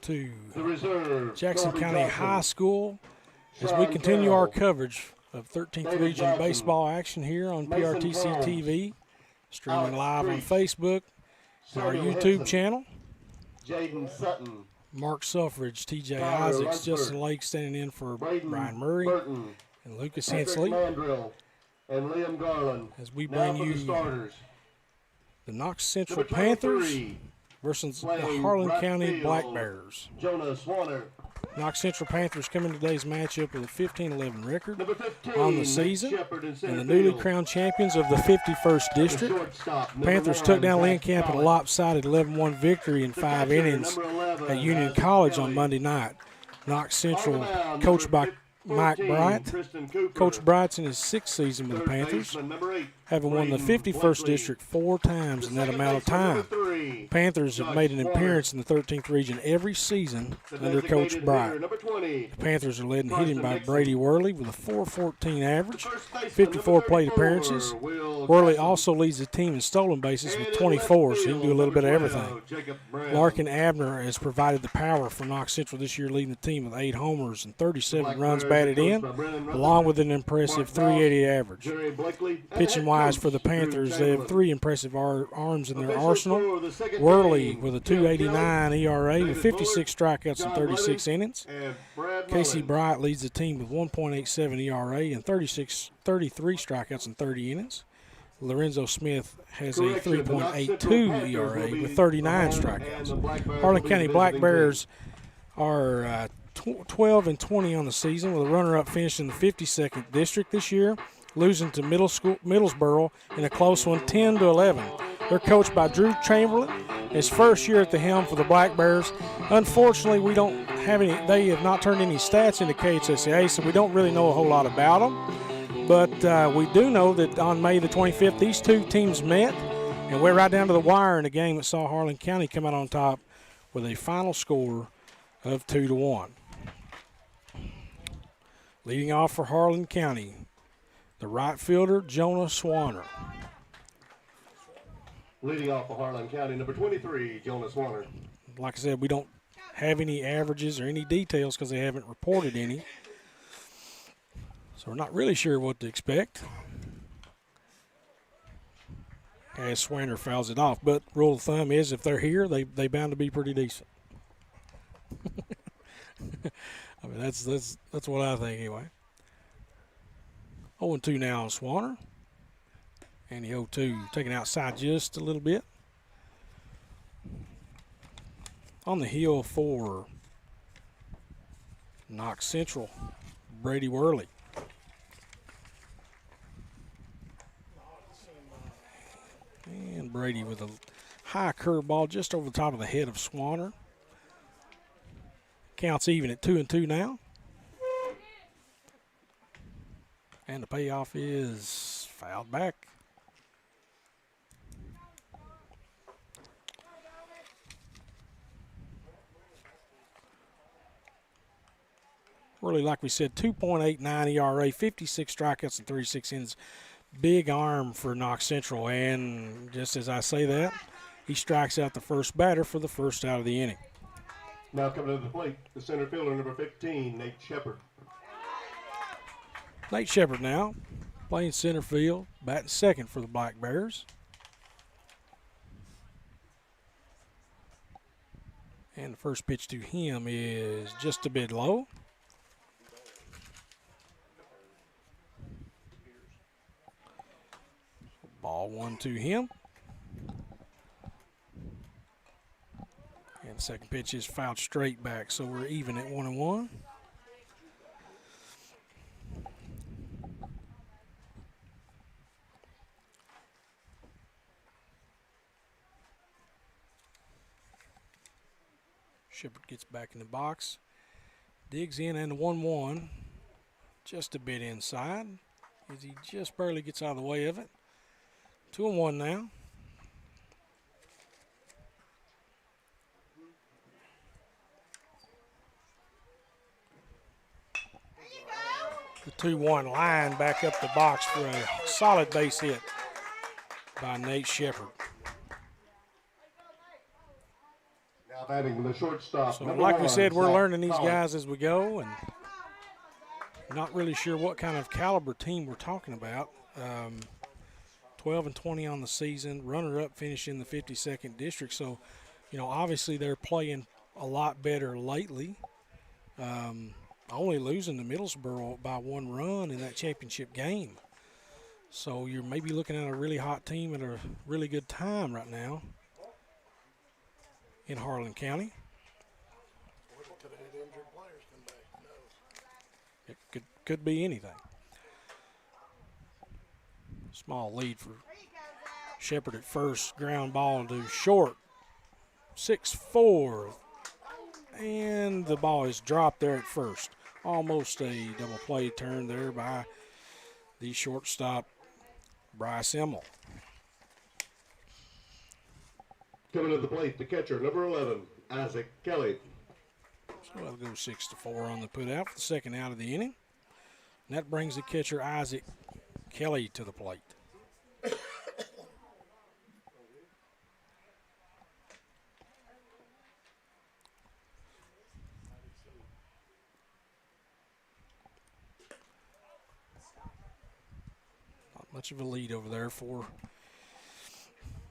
to Jackson County High School as we continue our coverage of 13th Region baseball action here on PRTC TV, streaming live on Facebook and our YouTube channel. Jaden Sutton, Mark Suffridge, TJ Isaacs, Justin Lake standing in for Brian Murray and Lucas Hensley and Liam Garland. As we bring you the Knox Central Panthers versus the Harlan County Black Bears. Knox Central Panthers come in today's matchup with a 15-11 record on the season and the newly crowned champions of the 51st District. Panthers took down Lynn Camp in a lopsided 11-1 victory in 5 innings at Union College on Monday night. Knox Central, coached by Mike Bright. Coach Bright's in his 6th season with the Panthers, having won the 51st District 4 times in that amount of time. Panthers have made an appearance in the 13th Region every season under Coach Bright. The Panthers are led in hitting by Brady Worley with a .414 average, 54 plate appearances. Worley also leads the team in stolen bases with 24, so he can do a little bit of everything. Larkin Abner has provided the power for Knox Central this year, leading the team with 8 homers and 37 runs batted in, along with an impressive .380 average. Pitching-wise for the Panthers, they have 3 impressive arms in their arsenal. Worley with a .289 ERA with 56 strikeouts in 36 innings. Casey Bright leads the team with 1.87 ERA and 33 strikeouts in 30 innings. Lorenzo Smith has a 3.82 ERA with 39 strikeouts. Harlan County Black Bears are 12-20 on the season, with a runner-up finish in the 52nd District this year, losing to Middlesboro in a close one, 10-11. They're coached by Drew Chamberlain, his first year at the helm for the Black Bears. Unfortunately, we don't have any. They have not turned any stats into KHSCA, so we don't really know a whole lot about them. But we do know that on May the 25th, these two teams met and went right down to the wire in a game that saw Harlan County come out on top with a final score of 2-1. Leading off for Harlan County, the right fielder, Jonah Swanner. Leading off for Harlan County, number 23, Jonah Swanner. Like I said, we don't have any averages or any details because they haven't reported any. So we're not really sure what to expect as Swanner fouls it off. But rule of thumb is if they're here, they bound to be pretty decent. I mean, that's what I think anyway. 0-2 now on Swanner. And the 0-2 taken outside just a little bit. On the hill for Knox Central, Brady Worley. And Brady with a high curveball just over the top of the head of Swanner. Counts even at 2-2 now. And the payoff is fouled back. Really, like we said, 2.89 ERA, 56 strikeouts in 36 innings. Big arm for Knox Central. And just as I say that, he strikes out the first batter for the first out of the inning. Now coming to the plate, the center fielder, number 15, Nate Shepard. Nate Shepard now playing center field, batting second for the Black Bears. And the first pitch to him is just a bit low. Ball 1 to him. And the second pitch is fouled straight back, so we're even at 1-1. Shepard gets back in the box, digs in, and the 1-1, just a bit inside, as he just barely gets out of the way of it. 2-1 now. The 2-1 line back up the box for a solid base hit by Nate Shepard. Now Batting the shortstop. So number like we 1, said, we're Zach learning these Collins. guys as we go, and not really sure what kind of caliber team we're talking about. 12-20 on the season, runner-up finish in the 52nd district. So, you know, obviously they're playing a lot better lately. Only losing to Middlesboro by 1 run in that championship game. So you're maybe looking at a really hot team at a really good time right now in Harlan County. It could be anything. Small lead for Shepherd at first. Ground ball to short. 6-4. And the ball is dropped there at first. Almost a double play turn there by the shortstop, Bryce Emmel. Coming to the plate, the catcher, number 11, Isaac Kelly. So that'll go 6-4 on the put out for the second out of the inning. And that brings the catcher, Isaac Kelly, to the plate. Not much of a lead over there for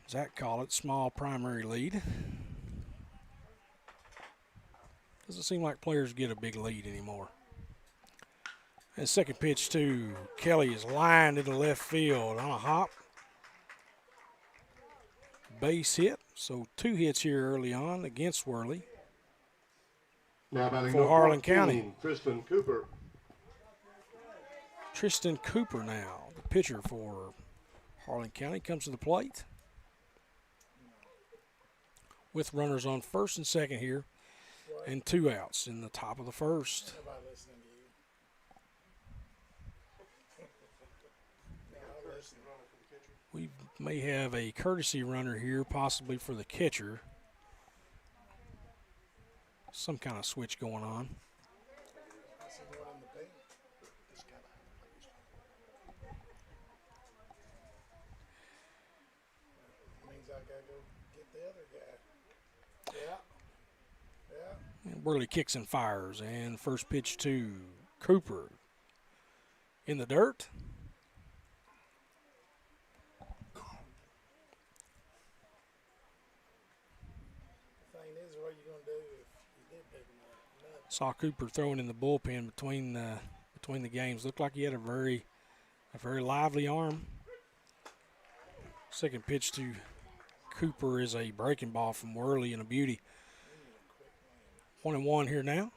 Zach Collett, small primary lead. Doesn't seem like players get a big lead anymore. And second pitch to Kelly is lined into left field on a hop. Base hit, so 2 hits here early on against Worley. Now batting For Harlan 14, County. Tristan Cooper. Tristan Cooper now, the pitcher for Harlan County, comes to the plate with runners on first and second here and 2 outs in the top of the first. We may have a courtesy runner here, possibly for the catcher. Some kind of switch going on. And Burley kicks and fires, and first pitch to Cooper in the dirt. Saw Cooper throwing in the bullpen between the games. Looked like he had a very lively arm. Second pitch to Cooper is a breaking ball from Worley and a beauty. 1-1 here now.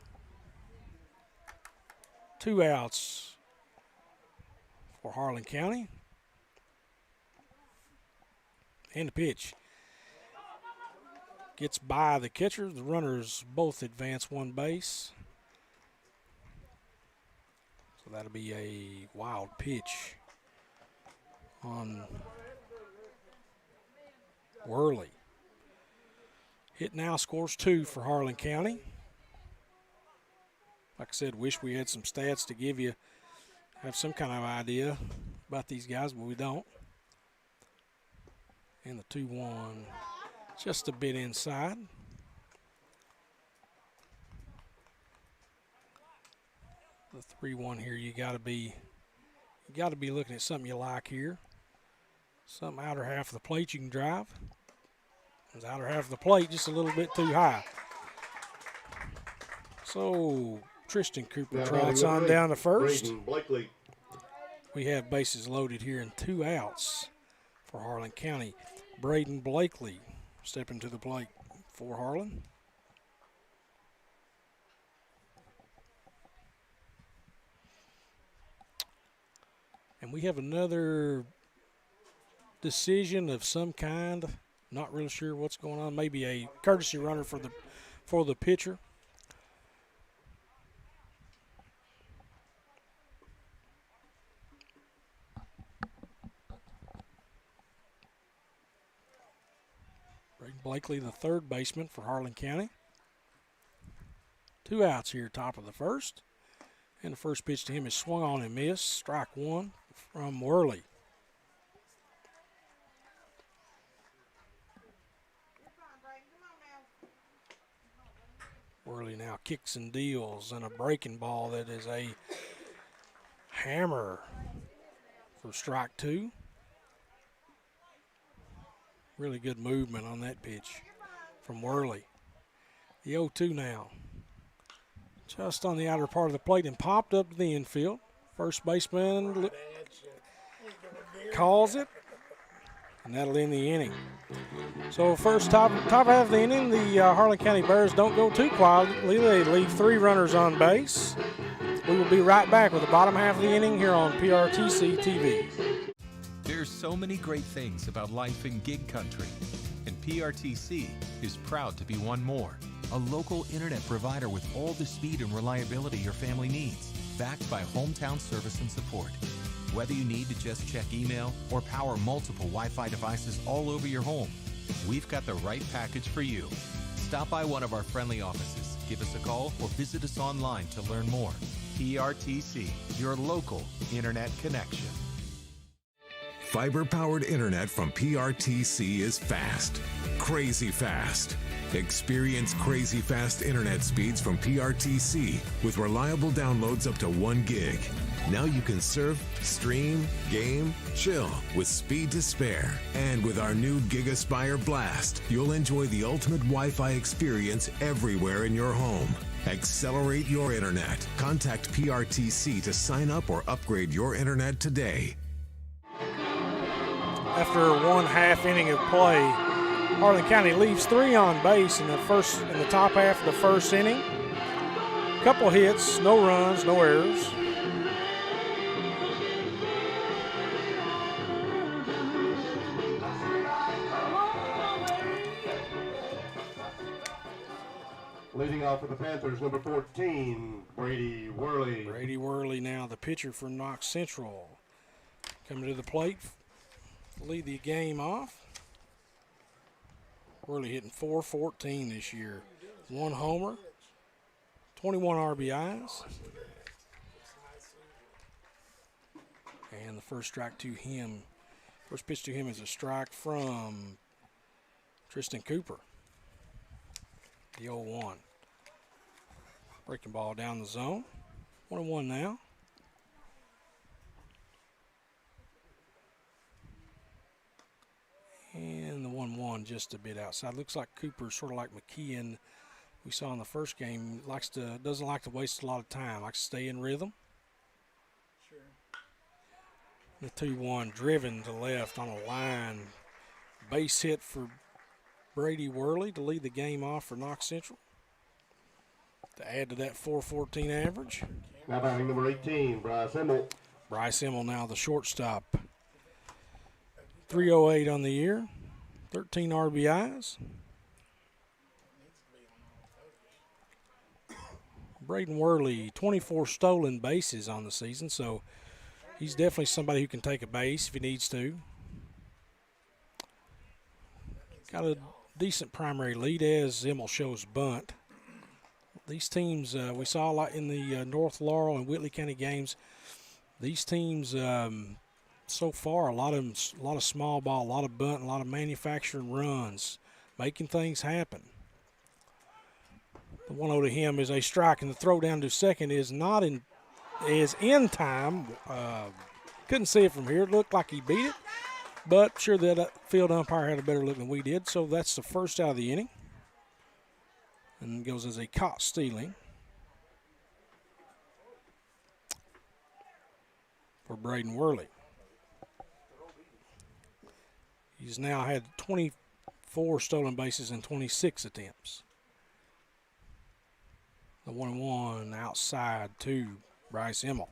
2 outs for Harlan County. And the pitch gets by the catcher. The runners both advance 1 base. So that'll be a wild pitch on Worley. Hit now, scores 2 for Harlan County. Like I said, wish we had some stats to give you, have some kind of idea about these guys, but we don't. And the 2-1, just a bit inside. The 3-1 here, you got to be looking at something you like here. Something outer half of the plate you can drive. The outer half of the plate just a little bit too high. So Tristan Cooper trots on down to first. We have bases loaded here and 2 outs for Harlan County. Braden Blakely stepping to the plate for Harlan. And we have another decision of some kind. Not really sure what's going on. Maybe a courtesy runner for the pitcher. Braden Blakely, the third baseman for Harlan County. 2 outs here, top of the first. And the first pitch to him is swung on and missed. Strike 1 from Worley. Worley now kicks and deals, and a breaking ball that is a hammer for strike 2. Really good movement on that pitch from Worley. The 0-2 now. Just on the outer part of the plate and popped up to the infield. First baseman calls it, and that'll end the inning. So first top half of the inning, the Harlan County Bears don't go too quietly. They leave 3 runners on base. We will be right back with the bottom half of the inning here on PRTC TV. There's so many great things about life in gig country, and PRTC is proud to be one more. A local internet provider with all the speed and reliability your family needs, backed by hometown service and support. Whether you need to just check email or power multiple Wi-Fi devices all over your home, we've got the right package for you. Stop by one of our friendly offices, give us a call, or visit us online to learn more. PRTC, your local internet connection. Fiber-powered internet from PRTC is fast, crazy fast. Experience crazy fast internet speeds from PRTC with reliable downloads up to 1 gig. Now you can surf, stream, game, chill with speed to spare. And with our new GigaSpire Blast, you'll enjoy the ultimate Wi-Fi experience everywhere in your home. Accelerate your internet. Contact PRTC to sign up or upgrade your internet today. After 1/2 inning of play, Harlan County leaves 3 on base in the top half of the first inning. Couple hits, no runs, no errors. Leading off for the Panthers, number 14, Brady Worley. Brady Worley now the pitcher for Knox Central. Coming to the plate, lead the game off. Worley hitting .414 this year. 1 homer, 21 RBIs. And the first strike to him, first pitch to him is a strike from Tristan Cooper. The 0-1. Breaking ball down the zone. 1-1 now. And the 1-1 just a bit outside. Looks like Cooper, sort of like McKeon we saw in the first game, doesn't like to waste a lot of time, likes to stay in rhythm. Sure. The 2-1 driven to left on a line. Base hit for Brady Worley to lead the game off for Knox Central. To add to that .414 average. Now batting number 18, Bryce Emmel. Bryce Emmel now the shortstop. .308 on the year, 13 RBIs. Braden Worley, 24 stolen bases on the season, so he's definitely somebody who can take a base if he needs to. Got a decent primary lead as Emmel shows bunt. These teams, we saw a lot in the North Laurel and Whitley County games. These teams, so far, a lot of small ball, a lot of bunt, a lot of manufacturing runs, making things happen. The 1-0 to him is a strike, and the throw down to second is in time. Couldn't see it from here. It looked like he beat it, but sure that field umpire had a better look than we did. So that's the first out of the inning, and goes as a caught stealing for Braden Worley. He's now had 24 stolen bases in 26 attempts. The 1-1 outside to Bryce Emmel.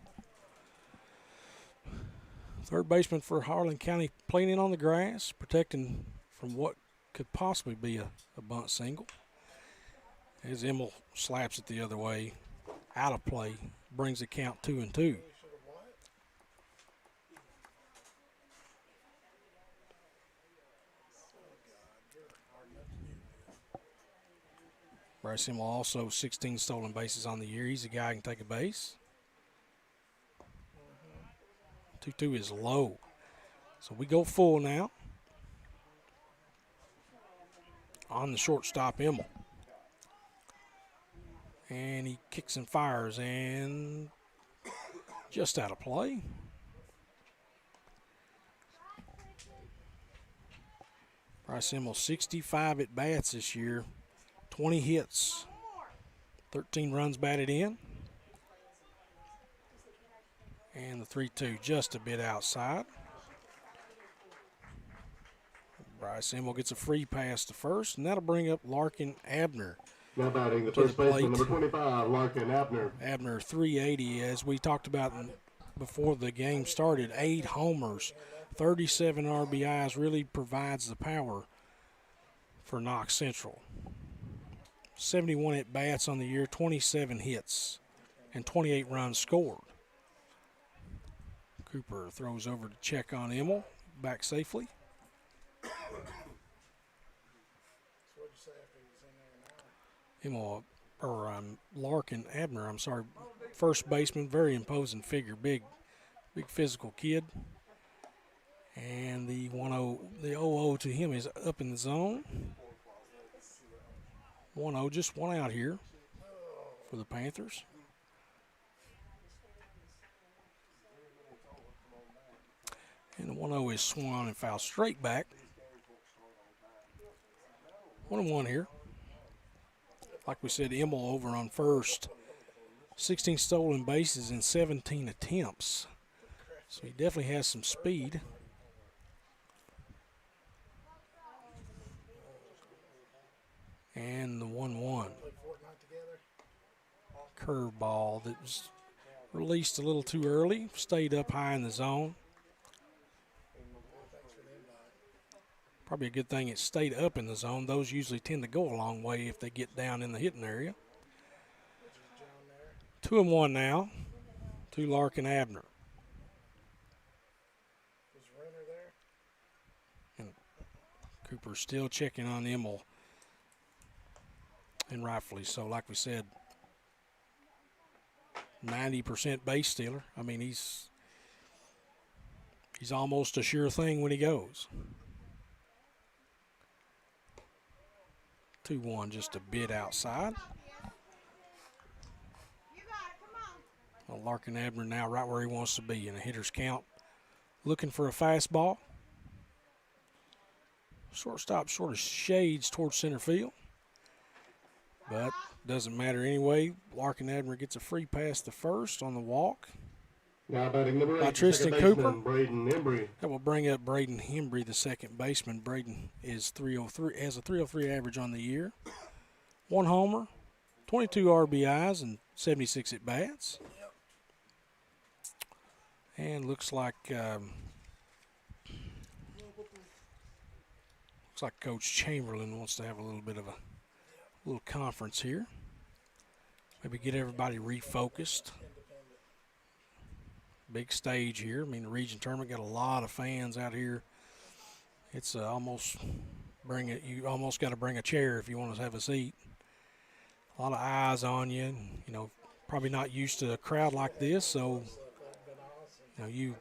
Third baseman for Harlan County playing in on the grass, protecting from what could possibly be a bunt single. As Emmel slaps it the other way, out of play, brings the count 2-2. Bryce Emmel also 16 stolen bases on the year. He's a guy who can take a base. 2-2 is low. So we go full now. On the shortstop, Emmel. And he kicks and fires and just out of play. Bryce Emmel, 65 at bats this year, 20 hits, 13 runs batted in. And the 3-2 just a bit outside. Bryce Emmel gets a free pass to first, and that'll bring up Larkin Abner. Now batting the first baseman, number 25, Larkin Abner. Abner, 380, as we talked about before the game started, 8 homers, 37 RBIs, really provides the power for Knox Central. 71 at bats on the year, 27 hits, and 28 runs scored. Cooper throws over to check on Emmel, back safely. Larkin Abner, first baseman, very imposing figure, big physical kid. And the 1-0, the 0-0 to him is up in the zone. 1-0, just one out here for the Panthers. And the 1-0 is swung on and fouled straight back. 1-1 here. Like we said, Emmel over on first. 16 stolen bases in 17 attempts. So he definitely has some speed. And the 1-1. Curveball that was released a little too early. Stayed up high in the zone. Probably a good thing it stayed up in the zone. Those usually tend to go a long way if they get down in the hitting area. 2-1 now to Larkin Abner. And Cooper still checking on Emmel. And rightfully so, like we said, 90% base stealer. I mean, he's almost a sure thing when he goes. 2-1, just a bit outside. Well, Larkin Abner now right where he wants to be in a hitter's count. Looking for a fastball. Shortstop sort of shades towards center field. But doesn't matter anyway. Larkin Abner gets a free pass to first on the walk. Now batting number 8, Tristan second Cooper. baseman, Braden Embry. That will bring up Braden Embry, the second baseman. Braden is 303, has a 303 average on the year. 1 homer, 22 RBIs, and 76 at bats. And looks like Coach Chamberlain wants to have a little bit of a little conference here. Maybe get everybody refocused. Big stage here. I mean, the region tournament got a lot of fans out here. It's you almost got to bring a chair if you want to have a seat. A lot of eyes on you, and, probably not used to a crowd like this, so you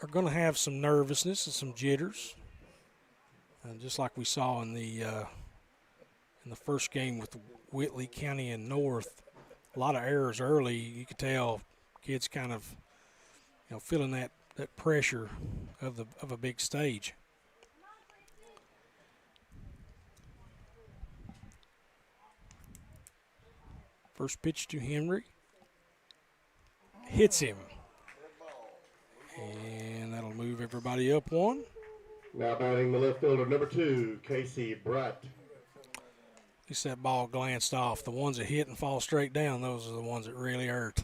are going to have some nervousness and some jitters, and just like we saw in the first game with Whitley County and North. A lot of errors early. You could tell kids kind of feeling that pressure of a big stage. First pitch to Henry. Hits him. And that'll move everybody up 1. Now batting the left fielder, number 2, Casey Bratt. At least that ball glanced off. The ones that hit and fall straight down, those are the ones that really hurt.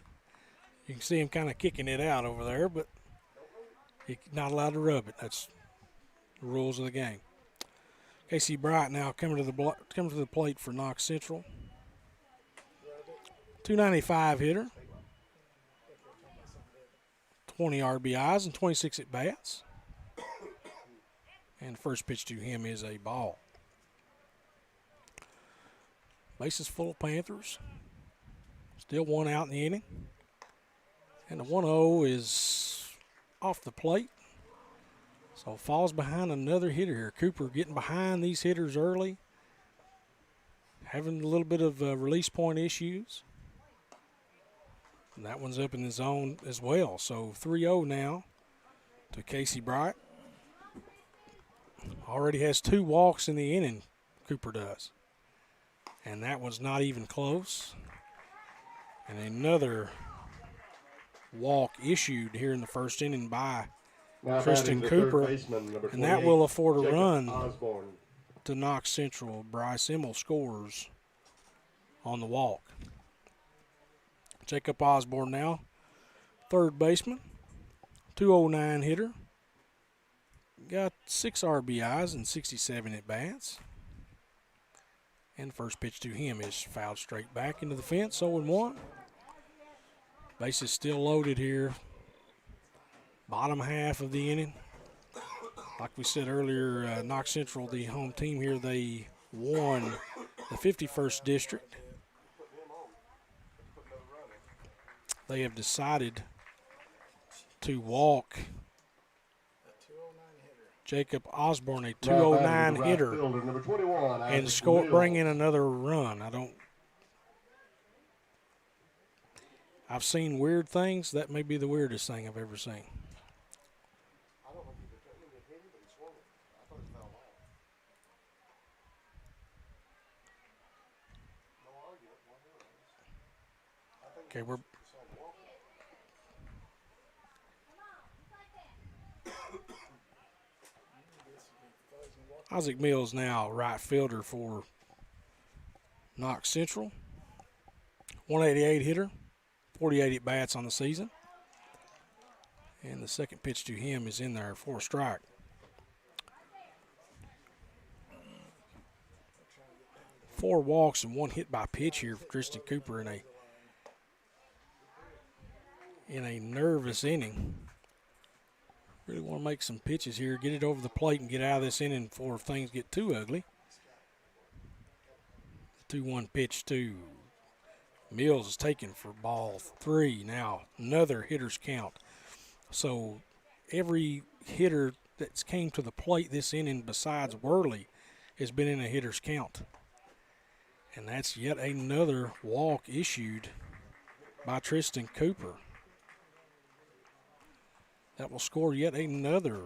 You can see him kind of kicking it out over there, but he's not allowed to rub it. That's the rules of the game. Casey Bright now coming to the plate for Knox Central. 295 hitter. 20 RBIs and 26 at bats. And the first pitch to him is a ball. Bases full of Panthers. Still 1 out in the inning. And the 1-0 is off the plate. So falls behind another hitter here. Cooper getting behind these hitters early. having a little bit of release point issues. And that one's up in the zone as well. So 3-0 now to Casey Bright. Already has 2 walks in the inning, Cooper does. And that one's not even close. And another walk issued here in the first inning by Tristan Cooper. And that will afford a run to Knox Central. Bryce Emmel scores on the walk. Jacob Osborne now, third baseman, 209 hitter. Got 6 RBIs and 67 at-bats. And the first pitch to him is fouled straight back into the fence, 0-1. Bases still loaded here. Bottom half of the inning. Like we said earlier, Knox Central, the home team here, they won the 51st district. They have decided to walk Jacob Osborne, a 209 hitter, and bring in another run. I've seen weird things. That may be the weirdest thing I've ever seen. Okay, we're Isaac Mills now right fielder for Knox Central. 188 hitter, 48 at-bats on the season. And the second pitch to him is in there for a strike. Four walks and 1 hit by pitch here for Tristan Cooper in a nervous inning. Really want to make some pitches here, get it over the plate and get out of this inning before things get too ugly. The 2-1 pitch to Mills is taken for ball 3. Now another hitter's count. So every hitter that's came to the plate this inning besides Worley has been in a hitter's count. And that's yet another walk issued by Tristan Cooper. That will score yet another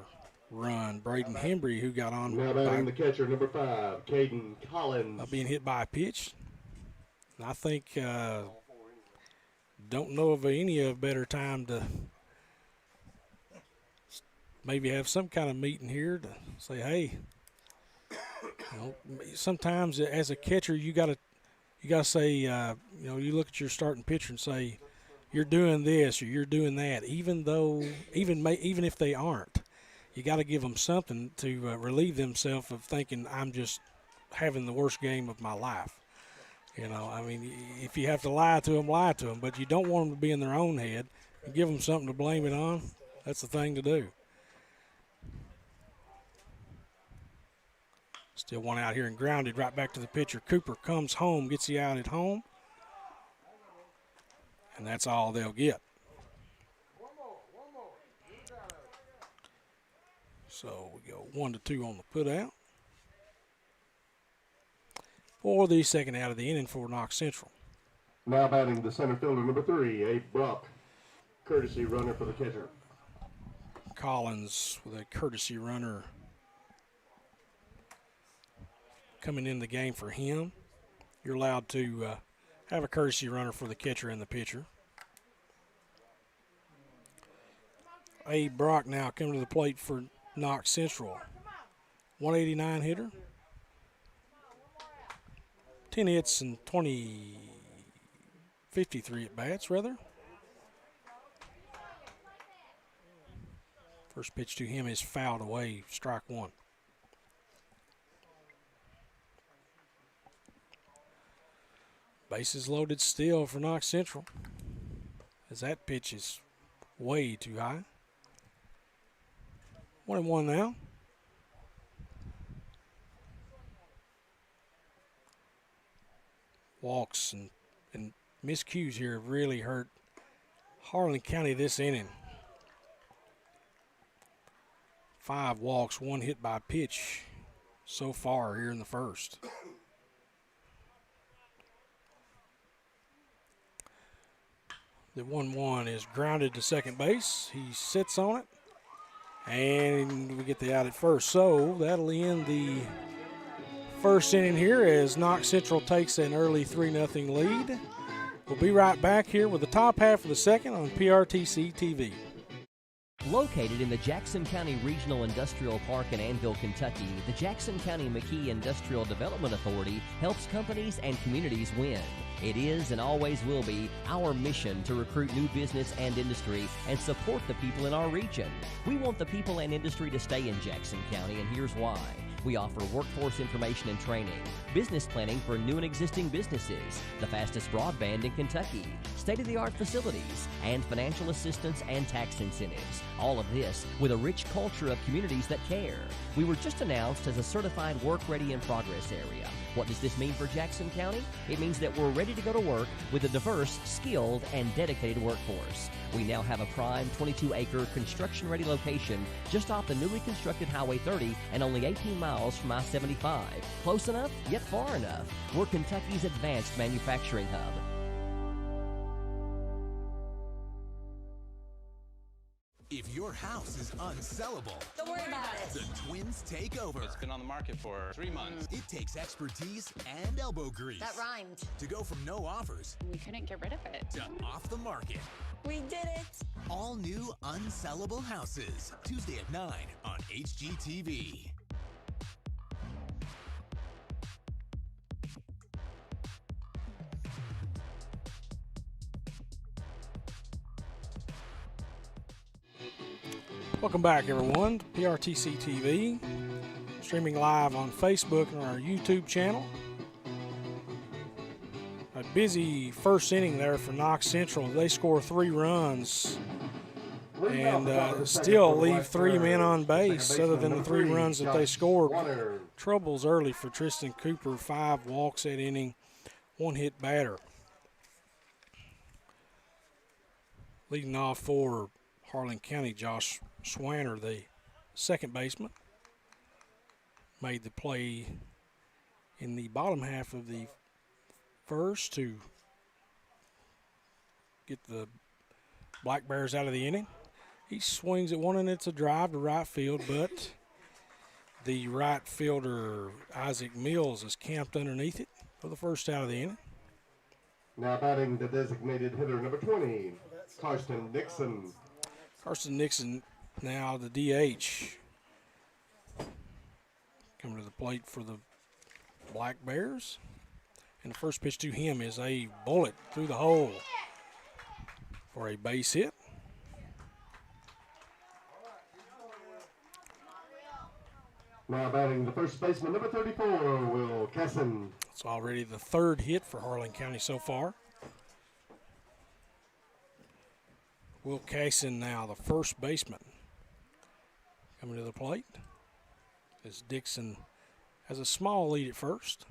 run. Braden Hembry, who got on now batting the catcher, number 5, Caden Collins, being hit by a pitch. And I think don't know of any better time to maybe have some kind of meeting here to say, hey, sometimes as a catcher you got to say, you look at your starting pitcher and say, you're doing this or you're doing that, even if they aren't. You got to give them something to relieve themselves of thinking I'm just having the worst game of my life. If you have to lie to them, lie to them, but you don't want them to be in their own head. You give them something to blame it on. That's the thing to do. Still one out here and grounded right back to the pitcher. Cooper comes home, gets the out at home. And that's all they'll get. So we go 1-2 on the put out. For the second out of the inning for Knox Central. Now batting the center fielder, number 3, Abe Brock, courtesy runner for the catcher. Collins with a courtesy runner coming in the game for him. You're allowed to have a courtesy runner for the catcher and the pitcher. Abe Brock now coming to the plate for Knox Central. 189 hitter. 10 hits and 53 at-bats, rather. First pitch to him is fouled away, strike 1. Bases loaded still for Knox Central, as that pitch is way too high. 1-1 now. Walks and miscues here have really hurt Harlan County this inning. 5 walks, 1 hit by pitch so far here in the first. The 1-1 is grounded to second base. He sits on it, and we get the out at first. So that'll end the first inning here as Knox Central takes an early 3-0 lead. We'll be right back here with the top half of the second on PRTC TV. Located in the Jackson County Regional Industrial Park in Annville, Kentucky, the Jackson County McKee Industrial Development Authority helps companies and communities win. It is and always will be our mission to recruit new business and industry and support the people in our region. We want the people and industry to stay in Jackson County, and here's why. We offer workforce information and training, business planning for new and existing businesses, the fastest broadband in Kentucky, state-of-the-art facilities, and financial assistance and tax incentives. All of this with a rich culture of communities that care. We were just announced as a certified work-ready in progress area. What does this mean for Jackson County? It means that we're ready to go to work with a diverse, skilled, and dedicated workforce. We now have a prime 22-acre construction-ready location just off the newly constructed Highway 30 and only 18 miles from I-75. Close enough, yet far enough. We're Kentucky's advanced manufacturing hub. If your house is unsellable, don't worry about it. The Twins take over. It's been on the market for 3 months. It takes expertise and elbow grease. That rhymed. To go from no offers. We couldn't get rid of it. To off the market. We did it. All new unsellable houses. Tuesday at 9 on HGTV. Welcome back, everyone, to PRTC TV, streaming live on Facebook and our YouTube channel. A busy first inning there for Knox Central. They score 3 runs and still leave 3 men on base other than the 3 runs that they scored. Troubles early for Tristan Cooper, 5 walks that inning, 1 hit batter. Leading off for Harlan County, Josh Swanner, the second baseman, made the play in the bottom half of the first to get the Black Bears out of the inning. He swings at one, and it's a drive to right field, but the right fielder, Isaac Mills, is camped underneath it for the first out of the inning. Now batting the designated hitter, number 20, Carson Nixon. Carson Nixon, now the DH, coming to the plate for the Black Bears. And the first pitch to him is a bullet through the hole for a base hit. Now batting the first baseman, number 34, Will Kesson. It's already the 3rd hit for Harlan County so far. Will Casson now the first baseman coming to the plate as Dixon has a small lead at first.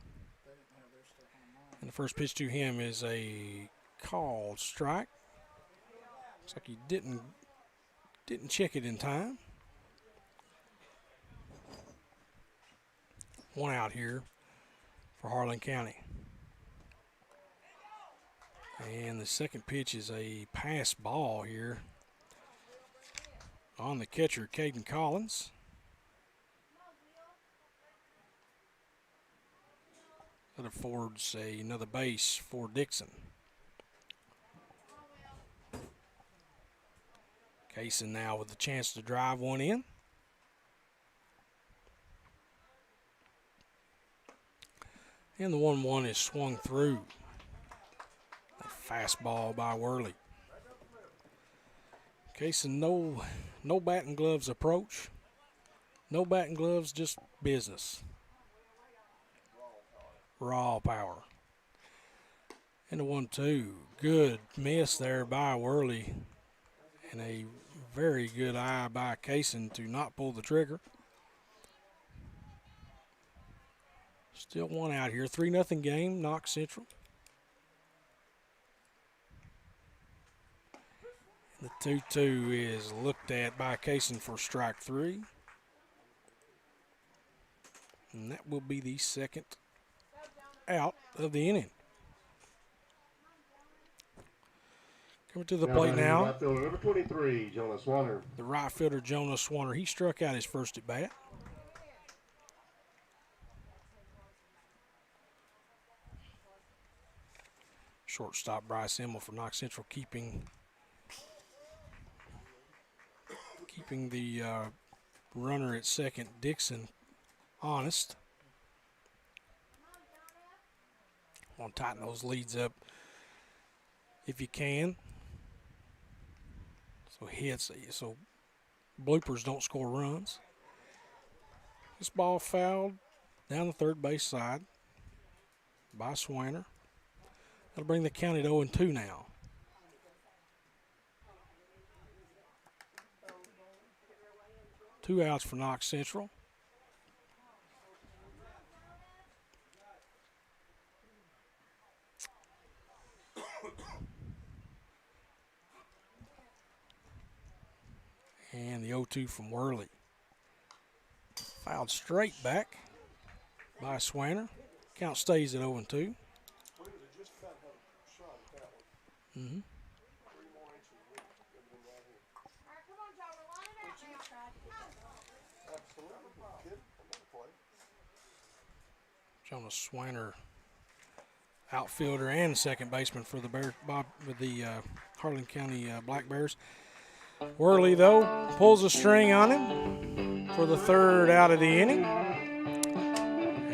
And the first pitch to him is a called strike. Looks like he didn't check it in time. 1 out here for Harlan County. And the second pitch is a pass ball here on the catcher, Caden Collins. That affords another base for Dixon. Kaysen now with the chance to drive one in. And the 1-1 is swung through. A fastball by Worley. Kaysen, no batting gloves approach. No batting gloves, just business. Raw power. And the 1-2. Good miss there by Worley. And a very good eye by Kaysen to not pull the trigger. Still 1 out here. 3-0 game, Knox Central. The 2-2 is looked at by Kaysen for strike 3. And that will be the second out of the inning. Coming to the plate now. Right fielder number 23, Jonah Swanner. The right fielder, Jonah Swanner. He struck out his first at bat. Shortstop Bryce Emmel for Knox Central keeping the runner at second, Dixon, honest. Want to tighten those leads up if you can. So bloopers don't score runs. This ball fouled down the third base side by Swanner. That'll bring the count at 0-2 now. Two outs for Knox Central. And the 0-2 from Worley. Fouled straight back by Swanner. Count stays at 0-2. Mm-hmm. Jonah Swanner, outfielder and second baseman for the Harlan County Black Bears. Worley, though, pulls a string on him for the third out of the inning.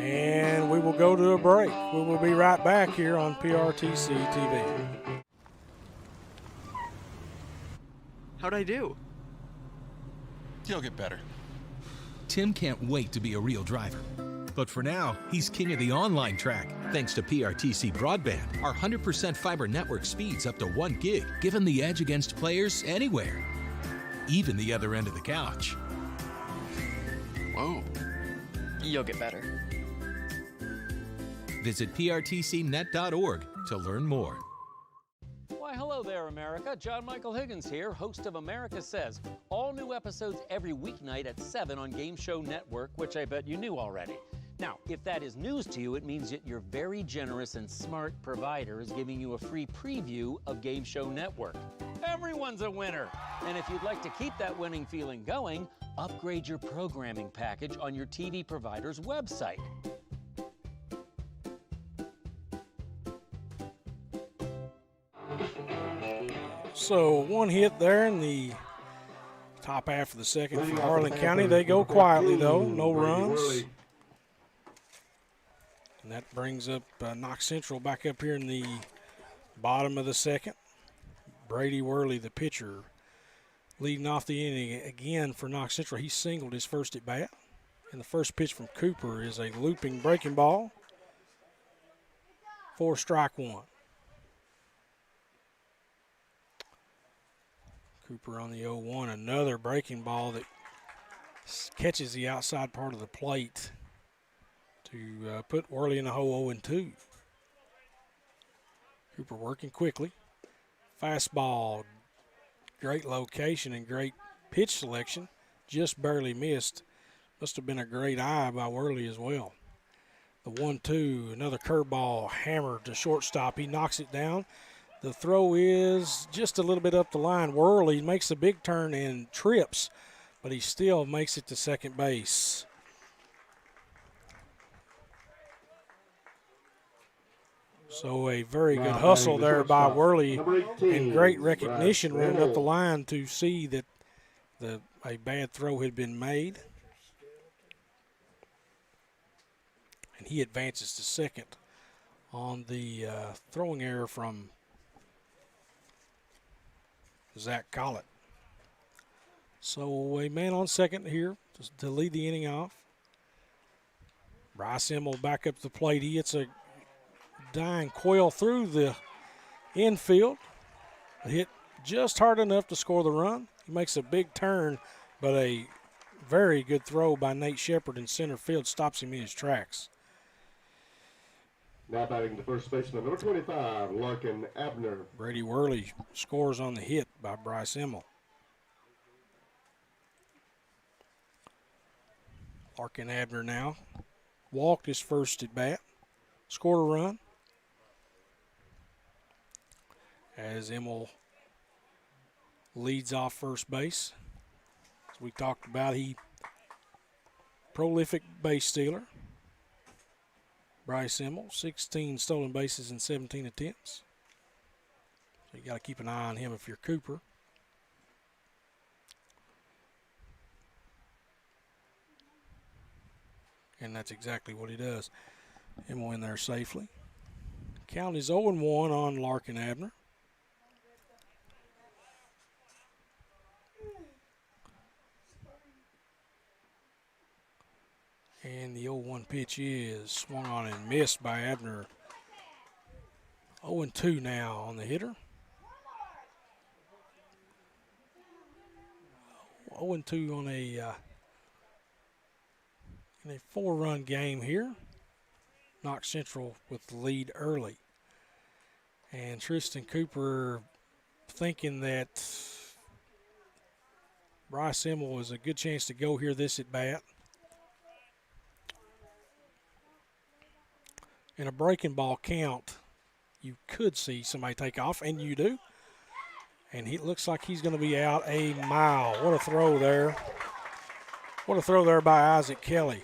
And we will go to a break. We will be right back here on PRTC TV. How'd I do? You'll get better. Tim can't wait to be a real driver. But for now, he's king of the online track, thanks to PRTC Broadband. Our 100% fiber network speeds up to 1 gig, give him the edge against players anywhere, even the other end of the couch. Whoa. You'll get better. Visit prtcnet.org to learn more. Why, hello there, America. John Michael Higgins here, host of America Says. All new episodes every weeknight at 7 on Game Show Network, which I bet you knew already. Now, if that is news to you, it means that your very generous and smart provider is giving you a free preview of Game Show Network. Everyone's a winner. And if you'd like to keep that winning feeling going, upgrade your programming package on your TV provider's website. So one hit there in the top half of the second for Harlan County. They go quietly, though. No runs. And that brings up Knox Central back up here in the bottom of the second. Brady Worley, the pitcher, leading off the inning again for Knox Central. He singled his first at bat. And the first pitch from Cooper is a looping breaking ball for strike one. Cooper on the 0-1, another breaking ball that catches the outside part of the plate to put Worley in the hole 0-2. Cooper working quickly. Fastball, great location and great pitch selection. Just barely missed. Must have been a great eye by Worley as well. The 1-2, another curveball hammered to shortstop. He knocks it down. The throw is just a little bit up the line. Worley makes a big turn and trips, but he still makes it to second base. So a very good hustle there by Worley and great recognition running up the line to see that a bad throw had been made. And he advances to second on the throwing error from Zach Collett. So a man on second here to lead the inning off. Bryce Emmel back up to the plate. He hits a dying coil through the infield. Hit just hard enough to score the run. He makes a big turn, but a very good throw by Nate Shepard in center field stops him in his tracks. Now batting the first baseman, number 25, Larkin Abner. Brady Worley scores on the hit by Bryce Emmel. Larkin Abner now walked his first at bat, scored a run. As Emmel leads off first base. As we talked about, he prolific base stealer. Bryce Emmel, 16 stolen bases in 17 attempts. So you got to keep an eye on him if you're Cooper. And that's exactly what he does. Emmel in there safely. Count is 0-1 on Larkin Abner. And the 0-1 pitch is swung on and missed by Abner. 0-2 now on the hitter. 0-2 on in a 4-run game here. Knox Central with the lead early. And Tristan Cooper thinking that Bryce Emmel is a good chance to go here this at bat. In a breaking ball count, you could see somebody take off, and you do. And he looks like he's going to be out a mile. What a throw there. What a throw there by Isaac Kelly.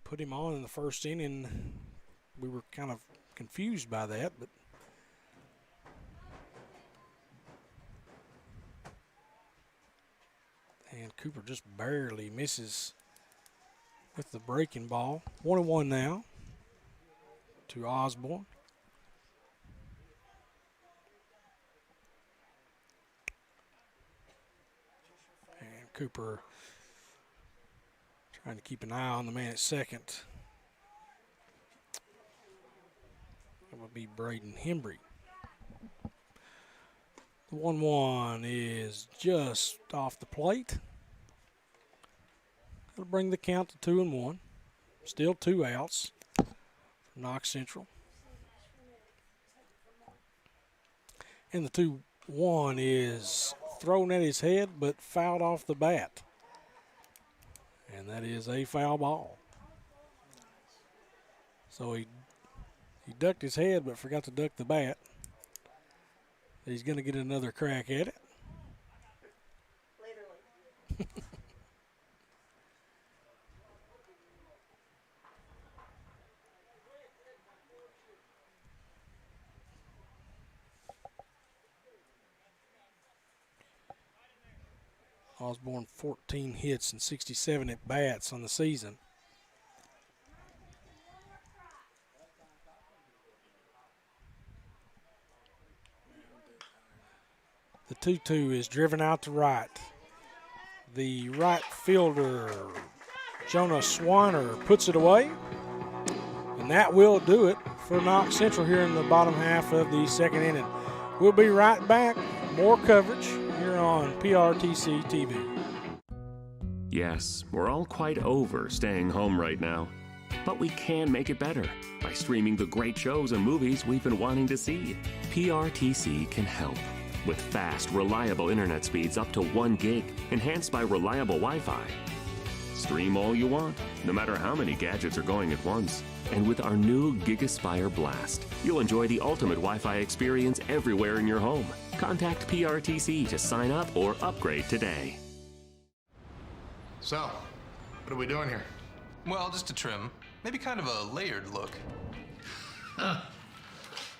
Put him on in the first inning. We were kind of confused by that, but and Cooper just barely misses with the breaking ball. 1-1 now to Osborne. And Cooper trying to keep an eye on the man at second. That would be Braden Hembry. The 1-1 is just off the plate. That'll bring the count to 2-1. Still 2 outs for Knox Central. And the 2-1 is thrown at his head but fouled off the bat. And that is a foul ball. So he ducked his head but forgot to duck the bat. He's going to get another crack at it. Literally. Osborne 14 hits and 67 at bats on the season. The 2-2 is driven out to right. The right fielder, Jonah Swanner, puts it away. And that will do it for Knox Central here in the bottom half of the second inning. We'll be right back. More coverage here on PRTC TV. Yes, we're all quite over staying home right now. But we can make it better by streaming the great shows and movies we've been wanting to see. PRTC can help. With fast, reliable internet speeds up to 1 gig, enhanced by reliable Wi-Fi. Stream all you want, no matter how many gadgets are going at once. And with our new GigaSpire Blast, you'll enjoy the ultimate Wi-Fi experience everywhere in your home. Contact PRTC to sign up or upgrade today. So, what are we doing here? Well, just a trim. Maybe kind of a layered look.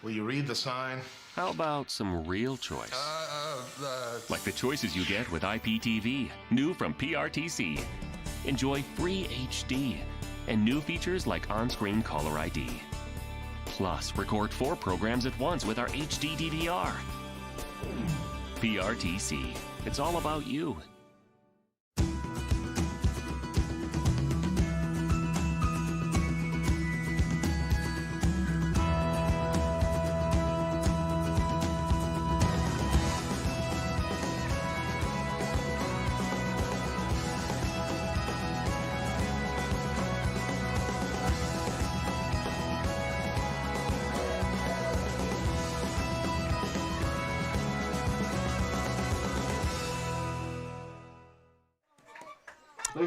Will you read the sign? How about some real choice? Like the choices you get with IPTV, new from PRTC. Enjoy free HD and new features like on-screen caller ID. Plus, record 4 programs at once with our HD DVR. PRTC, it's all about you.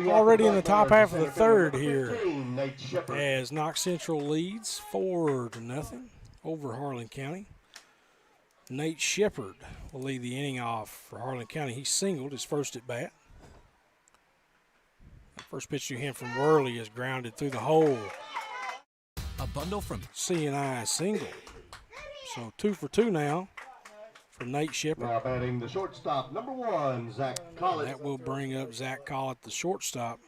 Already in the top half of the third here as Knox Central leads 4-0 over Harlan County. Nate Shepard will lead the inning off for Harlan County. He singled his first at bat. The first pitch to him from Worley is grounded through the hole. A bundle from C&I single. So 2 for 2 now from Nate Shepard. Now batting the shortstop, number 1, Zach Collett. That will bring up Zach Collett, the shortstop.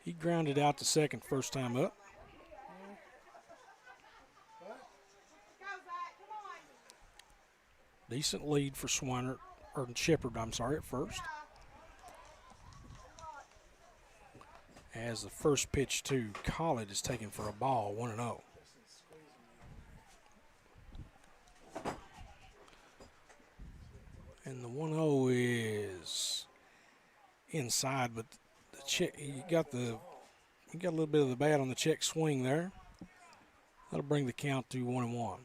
He grounded out to second first time up. Decent lead for Shepard, at first. As the first pitch to Collett is taken for a ball, 1-0. And the 1-0 is inside, but the check, he got a little bit of the bat on the check swing there. That'll bring the count to 1-1.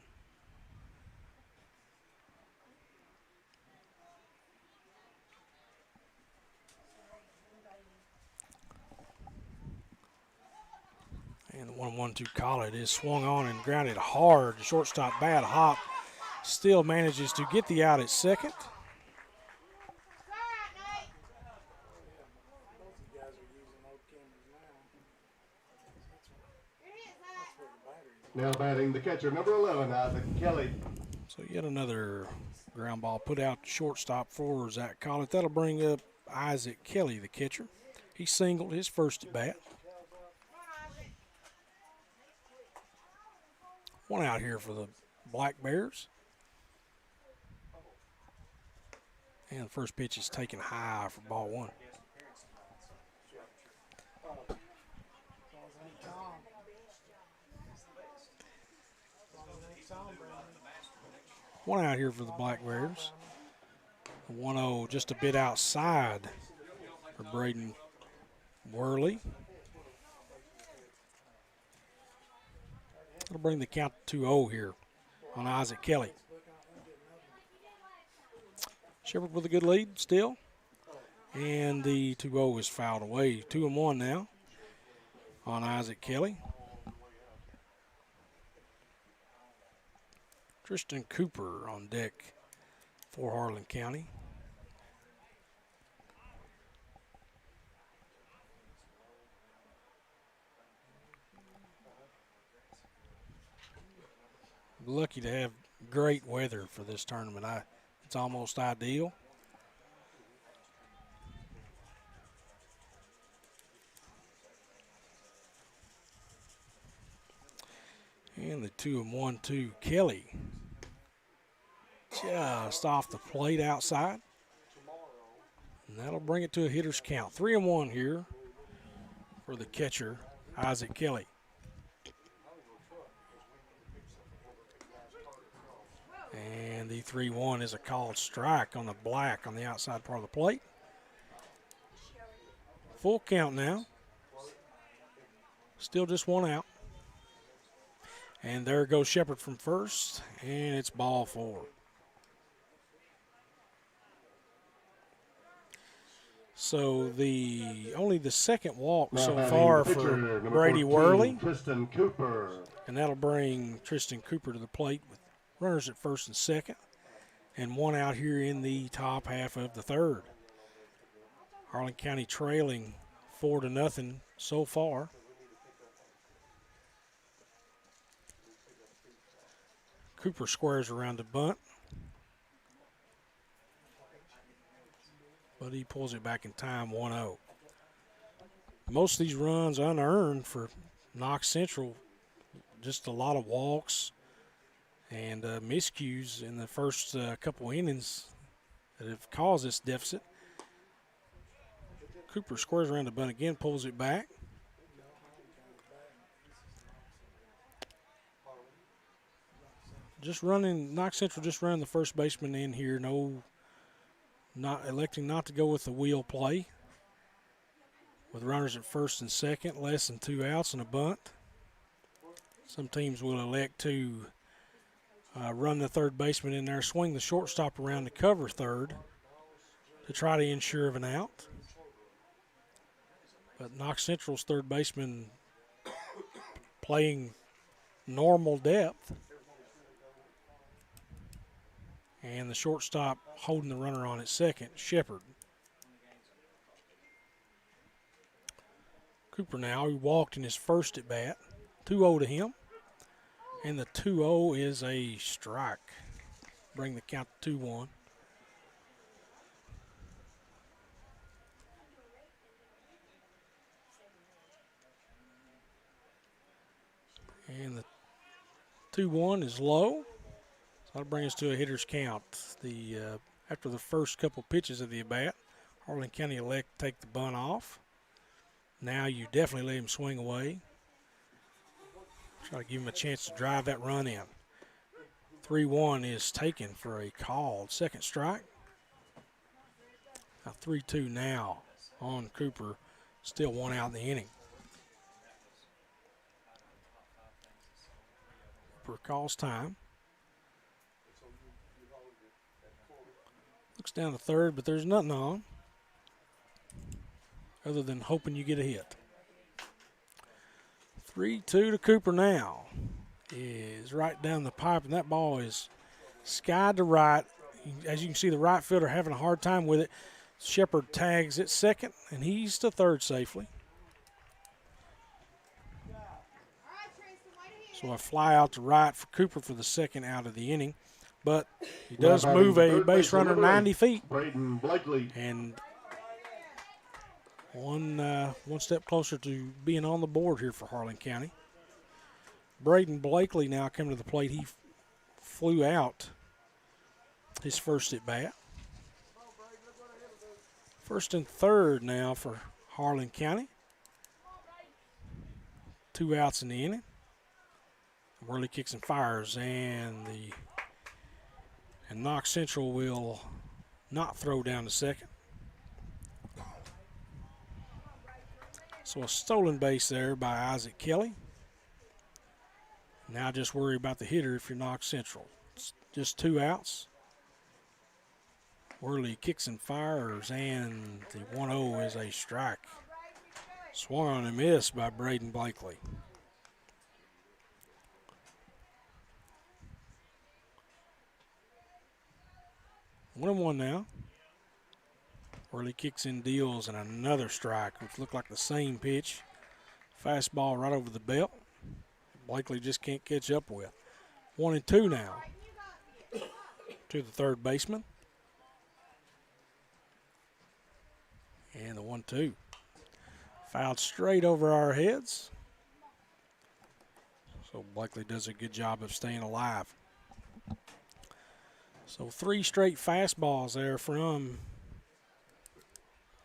And the 1-1 to Collett is swung on and grounded hard. The shortstop bad hop still manages to get the out at second. Now batting the catcher, number 11, Isaac Kelly. So yet another ground ball put out to shortstop for Zach Collett. That'll bring up Isaac Kelly, the catcher. He singled his first at bat. 1 out here for the Black Bears. And the first pitch is taken high for ball 1. One out here for the Black Bears. 1-0 just a bit outside for Braden Worley. That'll bring the count to 2-0 here on Isaac Kelly. Shepherd with a good lead still. And the 2-0 is fouled away. 2-1 now on Isaac Kelly. Tristan Cooper on deck for Harlan County. Lucky to have great weather for this tournament. It's almost ideal. And the 2-1-2 Kelly. Just off the plate outside. And that'll bring it to a hitter's count. 3-1 here for the catcher, Isaac Kelly. And the 3-1 is a called strike on the black on the outside part of the plate. Full count now. Still just one out. And there goes Shepherd from first, and it's ball 4. So only the second walk so far for Brady 14, Worley. Tristan Cooper. And that'll bring Tristan Cooper to the plate with runners at first and second, and one out here in the top half of the third. Harlan County trailing 4-0 so far. Cooper squares around the bunt, but he pulls it back in time, 1-0. Most of these runs unearned for Knox Central, just a lot of walks and miscues in the first couple innings that have caused this deficit. Cooper squares around the bunt again, pulls it back. Knox Central just running the first baseman in here. Electing not to go with the wheel play. With runners at first and second, less than 2 outs and a bunt. Some teams will elect to run the third baseman in there, swing the shortstop around to cover third to try to ensure of an out. But Knox Central's third baseman playing normal depth. And the shortstop holding the runner on at second, Shepherd. Cooper now, he walked in his first at bat. 2-0 to him. And the 2-0 is a strike. Bring the count to 2-1. And the 2-1 is low. So that'll bring us to a hitter's count. After the first couple pitches of the at-bat, Harlan County elect to take the bunt off. Now you definitely let him swing away. Try to give him a chance to drive that run in. 3-1 is taken for a called second strike. Now 3-2 now on Cooper. Still one out in the inning. Cooper calls time. Looks down to third, but there's nothing on other than hoping you get a hit. 3-2 to Cooper now. Is right down the pipe, and that ball is skied to right. As you can see, the right fielder having a hard time with it. Shepherd tags at second, and he's to third safely. So a fly out to right for Cooper for the second out of the inning. But he does move a base runner 90 feet. Braden Blakely. And one step closer to being on the board here for Harlan County. Braden Blakely now coming to the plate. He flew out his first at bat. First and third now for Harlan County. 2 outs in the inning. Worley kicks and fires, and the And Knox Central will not throw down to second. So a stolen base there by Isaac Kelly. Now just worry about the hitter if you're Knox Central. It's just 2 outs. Worley kicks and fires, and the 1-0 is a strike. Swung on and missed by Braden Blakely. One and one now. Worley kicks in, deals, and another strike, which looked like the same pitch. Fastball right over the belt. Blakely just can't catch up with. 1-2 now to the third baseman. And the 1-2. Fouled straight over our heads. So Blakely does a good job of staying alive. So 3 straight fastballs there from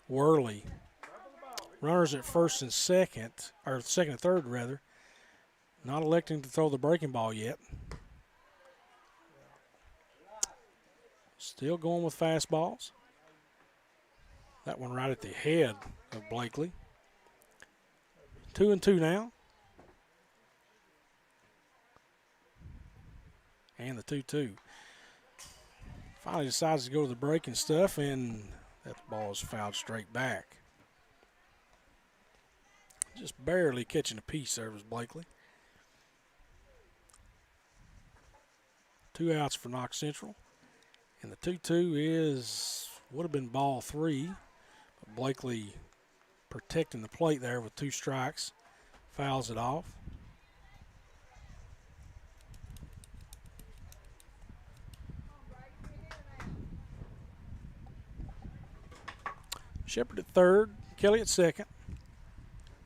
Worley. Runners at first and second, or second and third rather. Not electing to throw the breaking ball yet. Still going with fastballs. That one right at the head of Blakely. 2-2 now. And the 2-2. Finally decides to go to the break and stuff, and that ball is fouled straight back. Just barely catching a piece there was Blakely. 2 outs for Knox Central. And the 2-2 would have been ball 3. But Blakely protecting the plate there with 2 strikes. Fouls it off. Shepard at third, Kelly at second.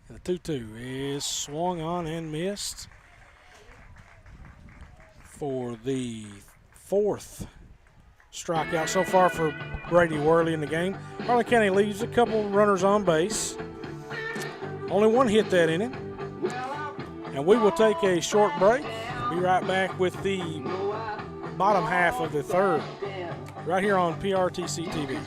And the 2-2 is swung on and missed for the 4th strikeout so far for Brady Worley in the game. Harlan County leaves a couple runners on base. Only 1 hit that inning. And we will take a short break. Be right back with the bottom half of the third right here on PRTC TV.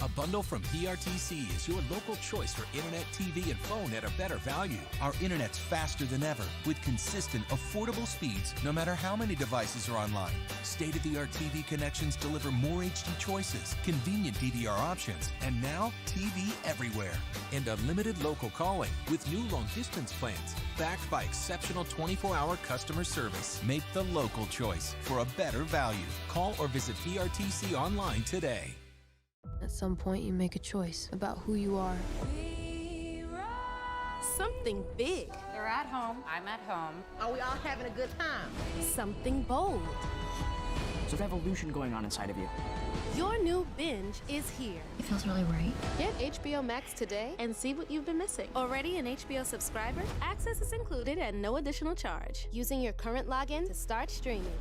A bundle from PRTC is your local choice for internet, TV, and phone at a better value. Our internet's faster than ever with consistent, affordable speeds no matter how many devices are online. State-of-the-art TV connections deliver more HD choices, convenient DVR options, and now TV everywhere. And unlimited local calling with new long-distance plans backed by exceptional 24-hour customer service. Make the local choice for a better value. Call or visit PRTC online today. At some point, you make a choice about who you are. Something big. They're at home. I'm at home. Are we all having a good time? Something bold. There's a revolution going on inside of you. Your new binge is here. It feels really right. Get HBO Max today and see what you've been missing. Already an HBO subscriber? Access is included at no additional charge. Using your current login to start streaming.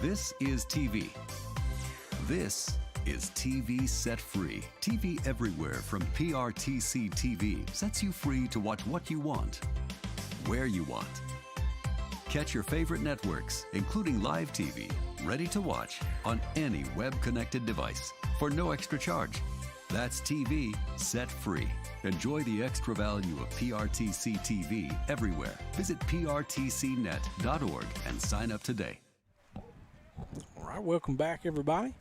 This is TV. This is TV Set Free. TV Everywhere from PRTC TV sets you free to watch what you want, where you want. Catch your favorite networks, including live TV, ready to watch on any web-connected device for no extra charge. That's TV Set Free. Enjoy the extra value of PRTC TV everywhere. Visit prtcnet.org and sign up today. All right, welcome back, everybody.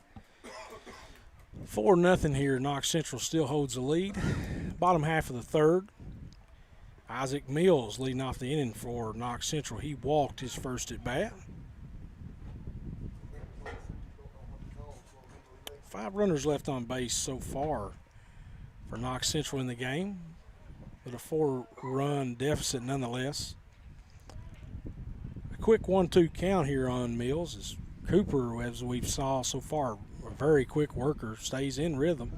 4-0 here. Knox Central still holds the lead. Bottom half of the third. Isaac Mills leading off the inning for Knox Central. He walked his first at bat. 5 runners left on base so far for Knox Central in the game, with a 4-run deficit nonetheless. A quick 1-2 count here on Mills is Cooper, as we've saw so far, a very quick worker, stays in rhythm.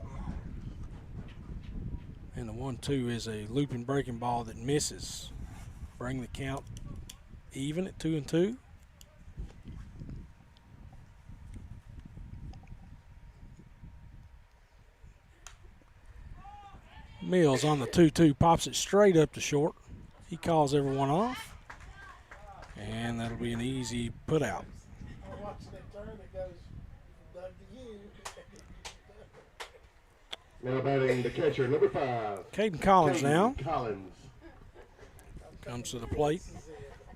And the 1-2 is a looping breaking ball that misses. Bring the count even at 2-2. Mills on the 2-2 pops it straight up to short. He calls everyone off. And that'll be an easy put out. Now batting the catcher, number 5. Caden Collins now. Collins. Comes to the plate.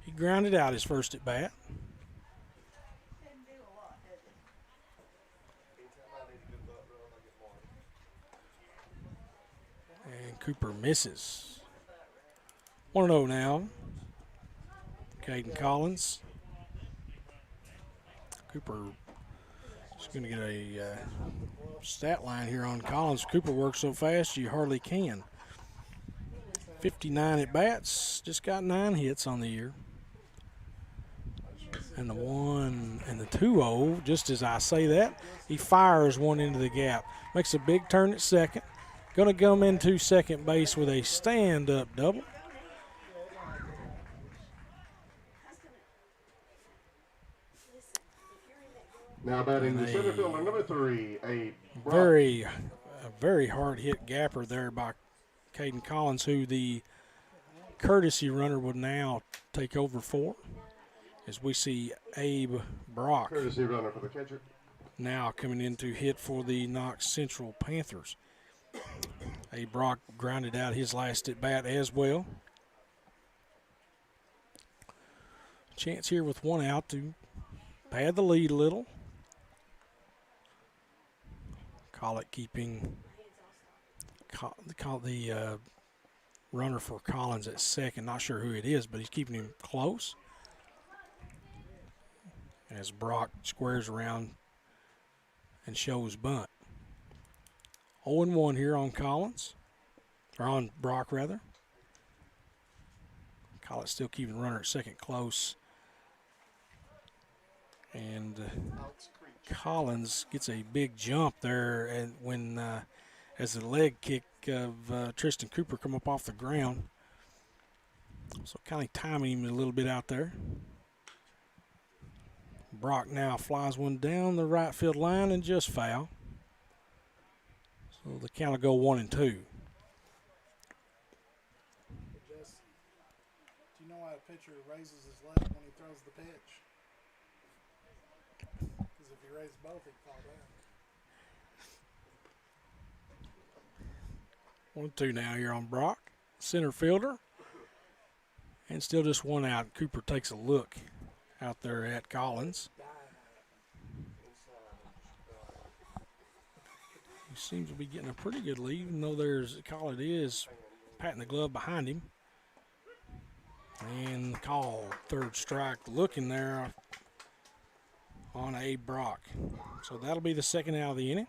He grounded out his first at bat. And Cooper misses. 1-0 now. Caden Collins. Cooper is going to get a stat line here on Collins. Cooper works so fast you hardly can. 59 at bats, just got 9 hits on the year. And the 1 and the 2-0, just as I say that, he fires one into the gap. Makes a big turn at second. Going to come into second base with a stand-up double. Now batting the center fielder, number 3, a very hard hit gapper there by Caden Collins, who the courtesy runner would now take over for, as we see Abe Brock, courtesy runner for the catcher, now coming in to hit for the Knox Central Panthers. Abe Brock grounded out his last at bat as well. Chance here with 1 out to pad the lead a little. Collett keeping the runner for Collins at second. Not sure who it is, but he's keeping him close. As Brock squares around and shows bunt. 0-1 here on Collins, or on Brock rather. Collett still keeping the runner at second close. And Collins gets a big jump there, and when as the leg kick of Tristan Cooper come up off the ground. So kind of timing him a little bit out there. Brock now flies one down the right field line and just foul. So the count will go 1-2. Do you know why a pitcher raises his leg when he throws the pitch? Because if he raised both, he'd fall down. 1-2 now here on Brock. Center fielder. And still just 1 out. Cooper takes a look out there at Collins. He seems to be getting a pretty good lead, even though Collett is patting the glove behind him. And the call, 3rd strike, looking there on Abe Brock. So that'll be the 2nd out of the inning.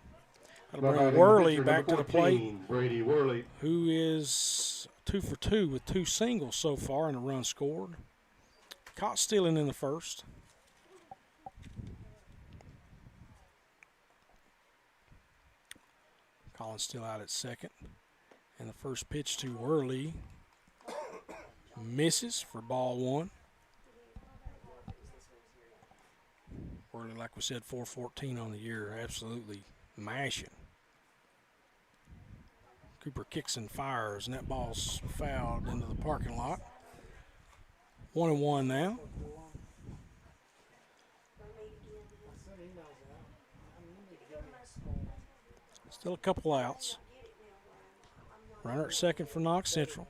That'll bring Worley back to the plate, Brady Worley, who is 2 for 2 with 2 singles so far and a run scored. Caught stealing in the first. Collins still out at second. And the first pitch to Worley misses for ball 1. Worley, like we said, 414 on the year, absolutely mashing. Cooper kicks and fires, and that ball's fouled into the parking lot. 1-1 now. Still a couple outs. Runner at second for Knox Central.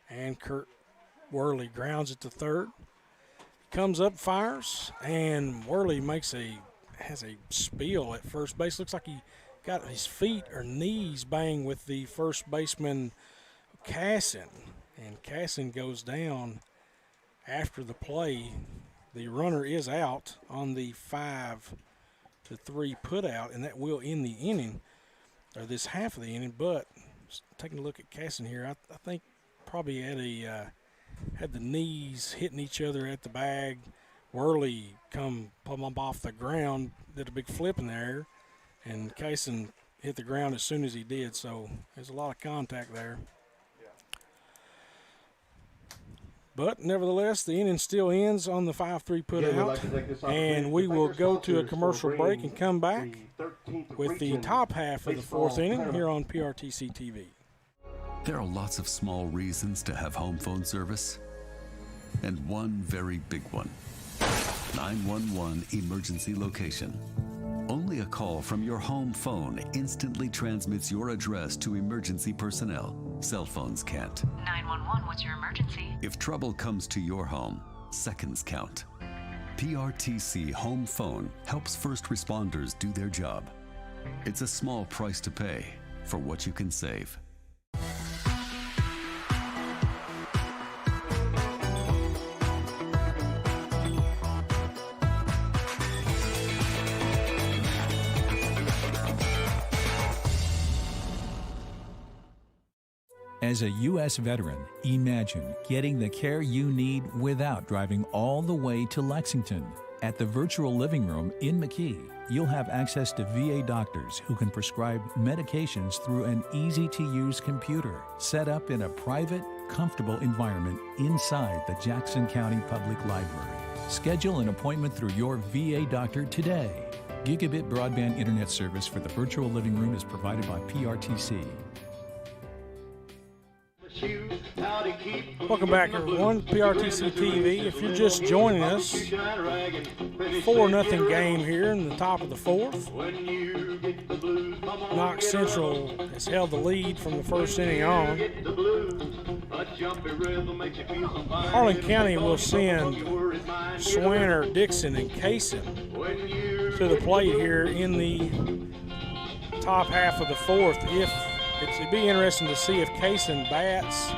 And Kurt Worley grounds it to third. Comes up, fires, and Worley has a spiel at first base. Looks like he got his feet or knees bang with the first baseman Casson. And Casson goes down after the play. The runner is out on the 5-3 putout, and that will end the inning, or this half of the inning. But taking a look at Casson here, I think probably had the knees hitting each other at the bag. Worley come up off the ground, did a big flip in the air, and Casson hit the ground as soon as he did. So there's a lot of contact there. But neartheless, the inning still ends on the 5-3 putout, and we will go to a commercial break and come back with the top half of the 4th inning here on PRTC TV. There are lots of small reasons to have home phone service. and one very big one. 911 emergency location. Only a call from your home phone instantly transmits your address to emergency personnel. Cell phones can't. 911, what's your emergency? If trouble comes to your home, seconds count. PRTC Home Phone helps first responders do their job. It's a small price to pay for what you can save. As a U.S. veteran, imagine getting the care you need without driving all the way to Lexington. At the Virtual Living Room in McKee, you'll have access to VA doctors who can prescribe medications through an easy-to-use computer set up in a private, comfortable environment inside the Jackson County Public Library. Schedule an appointment through your VA doctor today. Gigabit broadband internet service for the Virtual Living Room is provided by PRTC. Welcome back, everyone. PRTC TV. If you're just joining us, 4-0 game here in the top of the fourth. Knox Central has held the lead from the first inning on. Harlan County will send Swanner, Dixon, and Kaysen to the plate here in the top half of the fourth. It'd be interesting to see if Kaysen bats,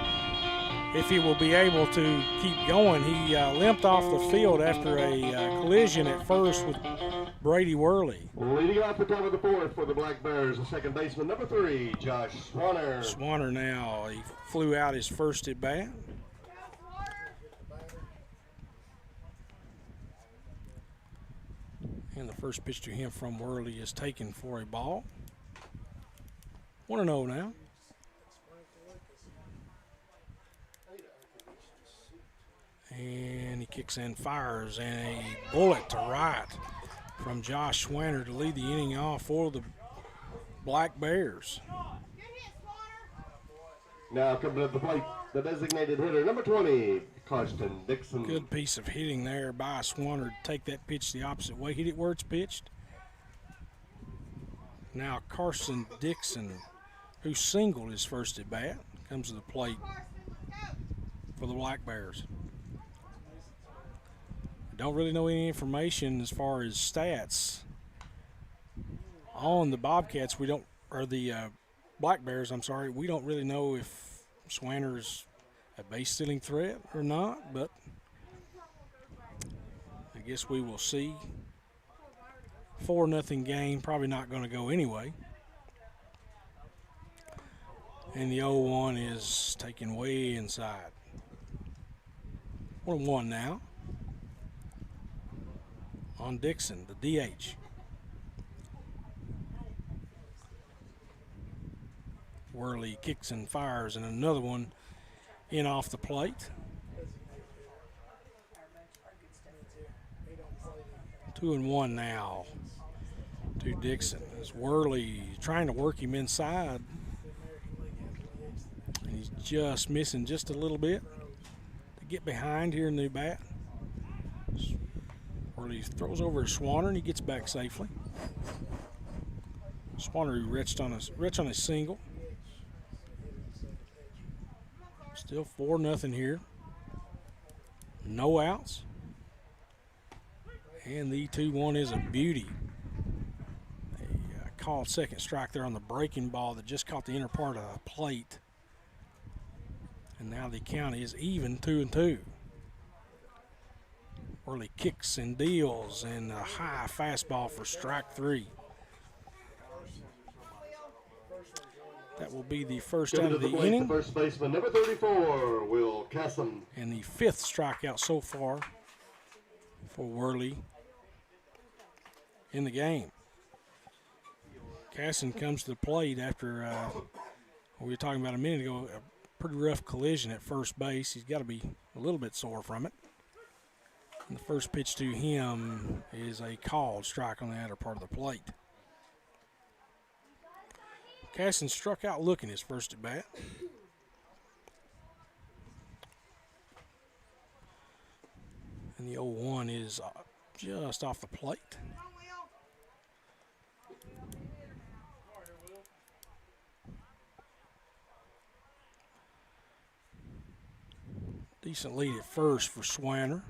if he will be able to keep going. He limped off the field after a collision at first with Brady Worley. Leading off the top of the fourth for the Black Bears, the second baseman, number 3, Josh Swanner. Swanner now, he flew out his first at bat. And the first pitch to him from Worley is taken for a ball. 1-0 now. And he kicks and fires, and a bullet to right from Josh Swanner to lead the inning off for the Black Bears. Now coming up the plate, the designated hitter, number 20, Carson Dixon. Good piece of hitting there by Swanner to take that pitch the opposite way. Hit it where it's pitched. Now Carson Dixon, who singled his first at bat, comes to the plate for the Black Bears. Don't really know any information as far as stats on the Bobcats. The Black Bears, I'm sorry. We don't really know if Swanner's a base stealing threat or not, but I guess we will see. 4-0 game, probably not going to go anyway. And the 0-1 is taken way inside. 1-1 now on Dixon, the DH. Worley kicks and fires, and another one in off the plate. 2-1 now to Dixon as Worley trying to work him inside, and he's just missing just a little bit to get behind here in the bat. Worley throws over to Swanner, and he gets back safely. Swanner reached on a single. Still 4-0 here. No outs. And the 2-1 is a beauty. A called second strike there on the breaking ball that just caught the inner part of the plate. And now the count is even 2-2. Worley kicks and deals, and a high fastball for strike 3. That will be the first out of the inning. First baseman, number 34, Will Casson. And the 5th strikeout so far for Worley in the game. Casson comes to the plate after what we were talking about a minute ago, a pretty rough collision at first base. He's got to be a little bit sore from it. And the first pitch to him is a called strike on the outer part of the plate. Casson struck out looking his first at bat. the 0-1 is just off the plate. Decent lead at first for Swanner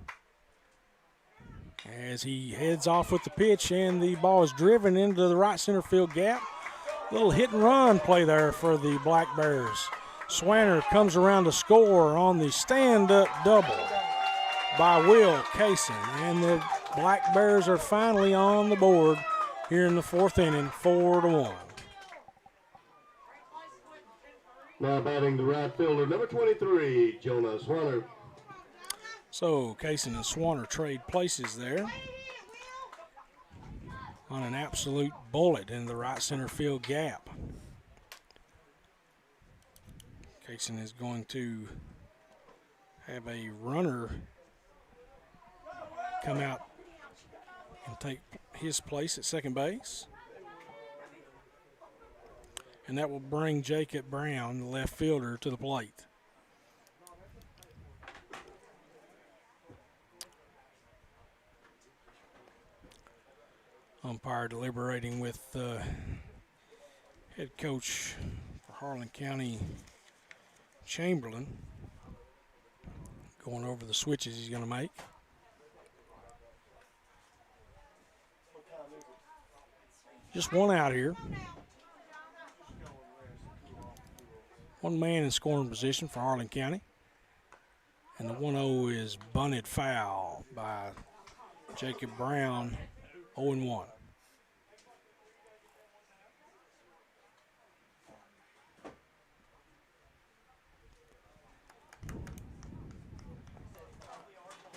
as he heads off with the pitch, and the ball is driven into the right center field gap. Little hit and run play there for the Black Bears. Swanner comes around to score on the stand-up double by Will Kaysen, and the Black Bears are finally on the board here in the fourth inning, 4-1. Now batting the right fielder, number 23, Jonah Swanner. So Kaysen and Swanner trade places there on an absolute bullet in the right center field gap. Kaysen is going to have a runner come out and take his place at second base. And that will bring Jacob Brown, the left fielder, to the plate. Umpire deliberating with head coach for Harlan County, Chamberlain, going over the switches he's going to make. Just one out here. One man in scoring position for Harlan County. And the 1-0 is bunted foul by Jacob Brown, 0-1.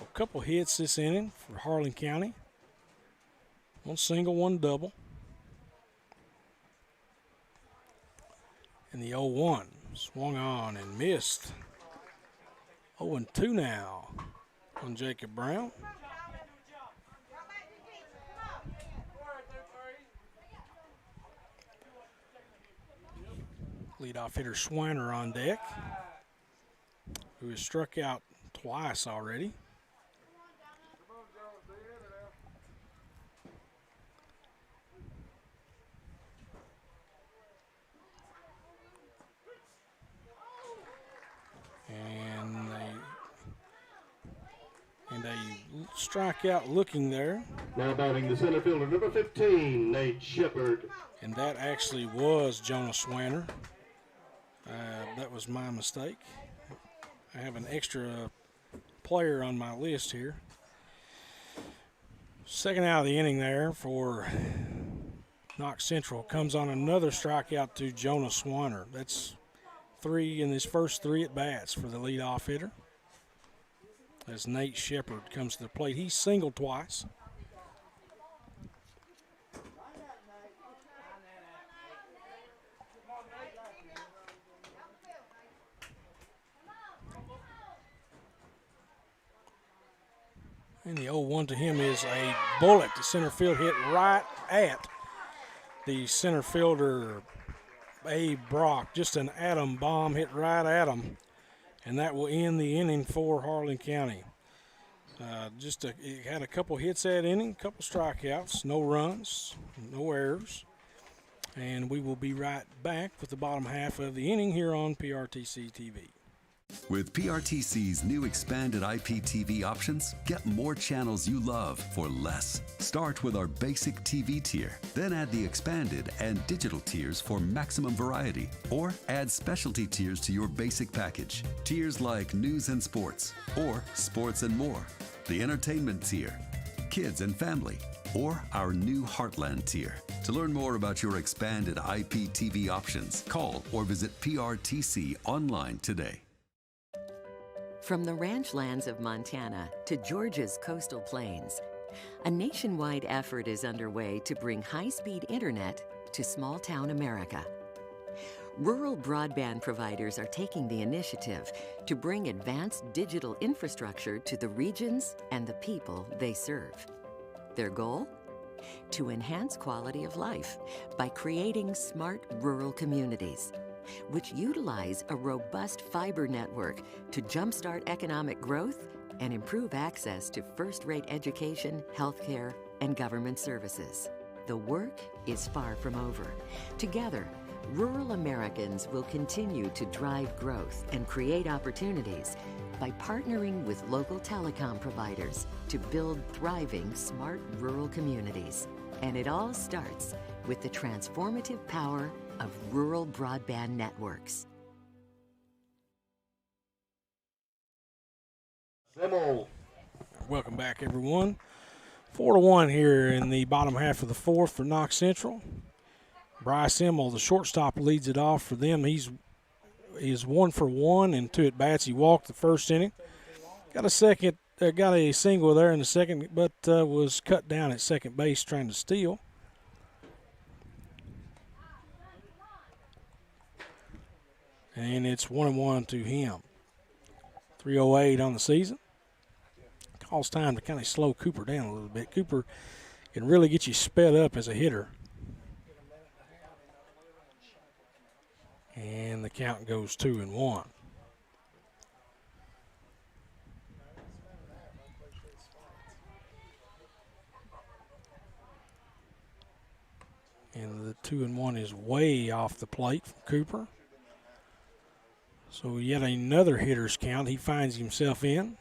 A couple hits this inning for Harlan County. One single, one double. And the 0-1 swung on and missed. 0-2 now on Jacob Brown. Leadoff hitter Swanner on deck, who has struck out twice already. And a strikeout looking there. Now batting the center fielder, number 15, Nate Shepard. And that actually was Jonah Swanner. That was my mistake. I have an extra player on my list here. Second out of the inning there for Knox Central. Comes on another strikeout to Jonah Swanner. That's 3 in his first 3 at-bats for the leadoff hitter. As Nate Shepard comes to the plate. He's singled twice. And the 0-1 to him is a bullet to center field, hit right at the center fielder, Abe Brock. Just an atom bomb hit right at him. And that will end the inning for Harlan County. It had a couple hits that inning, a couple strikeouts, no runs, no errors. And we will be right back with the bottom half of the inning here on PRTC TV. With PRTC's new expanded IPTV options, get more channels you love for less. Start with our basic TV tier, then add the expanded and digital tiers for maximum variety, or add specialty tiers to your basic package. Tiers like news and sports, or sports and more, the entertainment tier, kids and family, or our new Heartland tier. To learn more about your expanded IPTV options, call or visit PRTC online today. From the ranch lands of Montana to Georgia's coastal plains, a nationwide effort is underway to bring high-speed internet to small-town America. Rural broadband providers are taking the initiative to bring advanced digital infrastructure to the regions and the people they serve. Their goal? To enhance quality of life by creating smart rural communities, which utilize a robust fiber network to jumpstart economic growth and improve access to first-rate education, healthcare, and government services. The work is far from over. Together, rural Americans will continue to drive growth and create opportunities by partnering with local telecom providers to build thriving, smart rural communities. And it all starts with the transformative power of rural broadband networks. Welcome back, everyone. 4-1 here in the bottom half of the fourth for Knox Central. Bryce Emmel, the shortstop, leads it off for them. He's 1 for 1 in 2 at-bats. He walked the first inning. Got a single there in the second, but was cut down at second base trying to steal. And it's 1-1 to him. 3:08 on the season. Calls time to kind of slow Cooper down a little bit. Cooper can really get you sped up as a hitter. And the count goes 2-1. And the 2-1 is way off the plate from Cooper. So yet another hitter's count he finds himself in.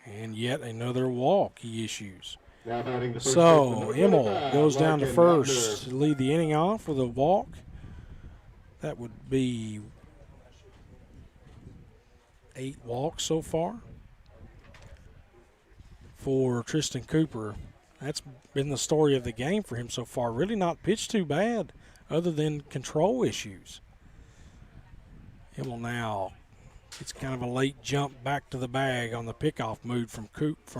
And yet another walk he issues. So Emmel goes down to first to lead the inning off with a walk. That would be 8 walks so far for Tristan Cooper. That's been the story of the game for him so far. Really not pitched too bad other than control issues. Emmel now, it's kind of a late jump back to the bag on the pickoff move from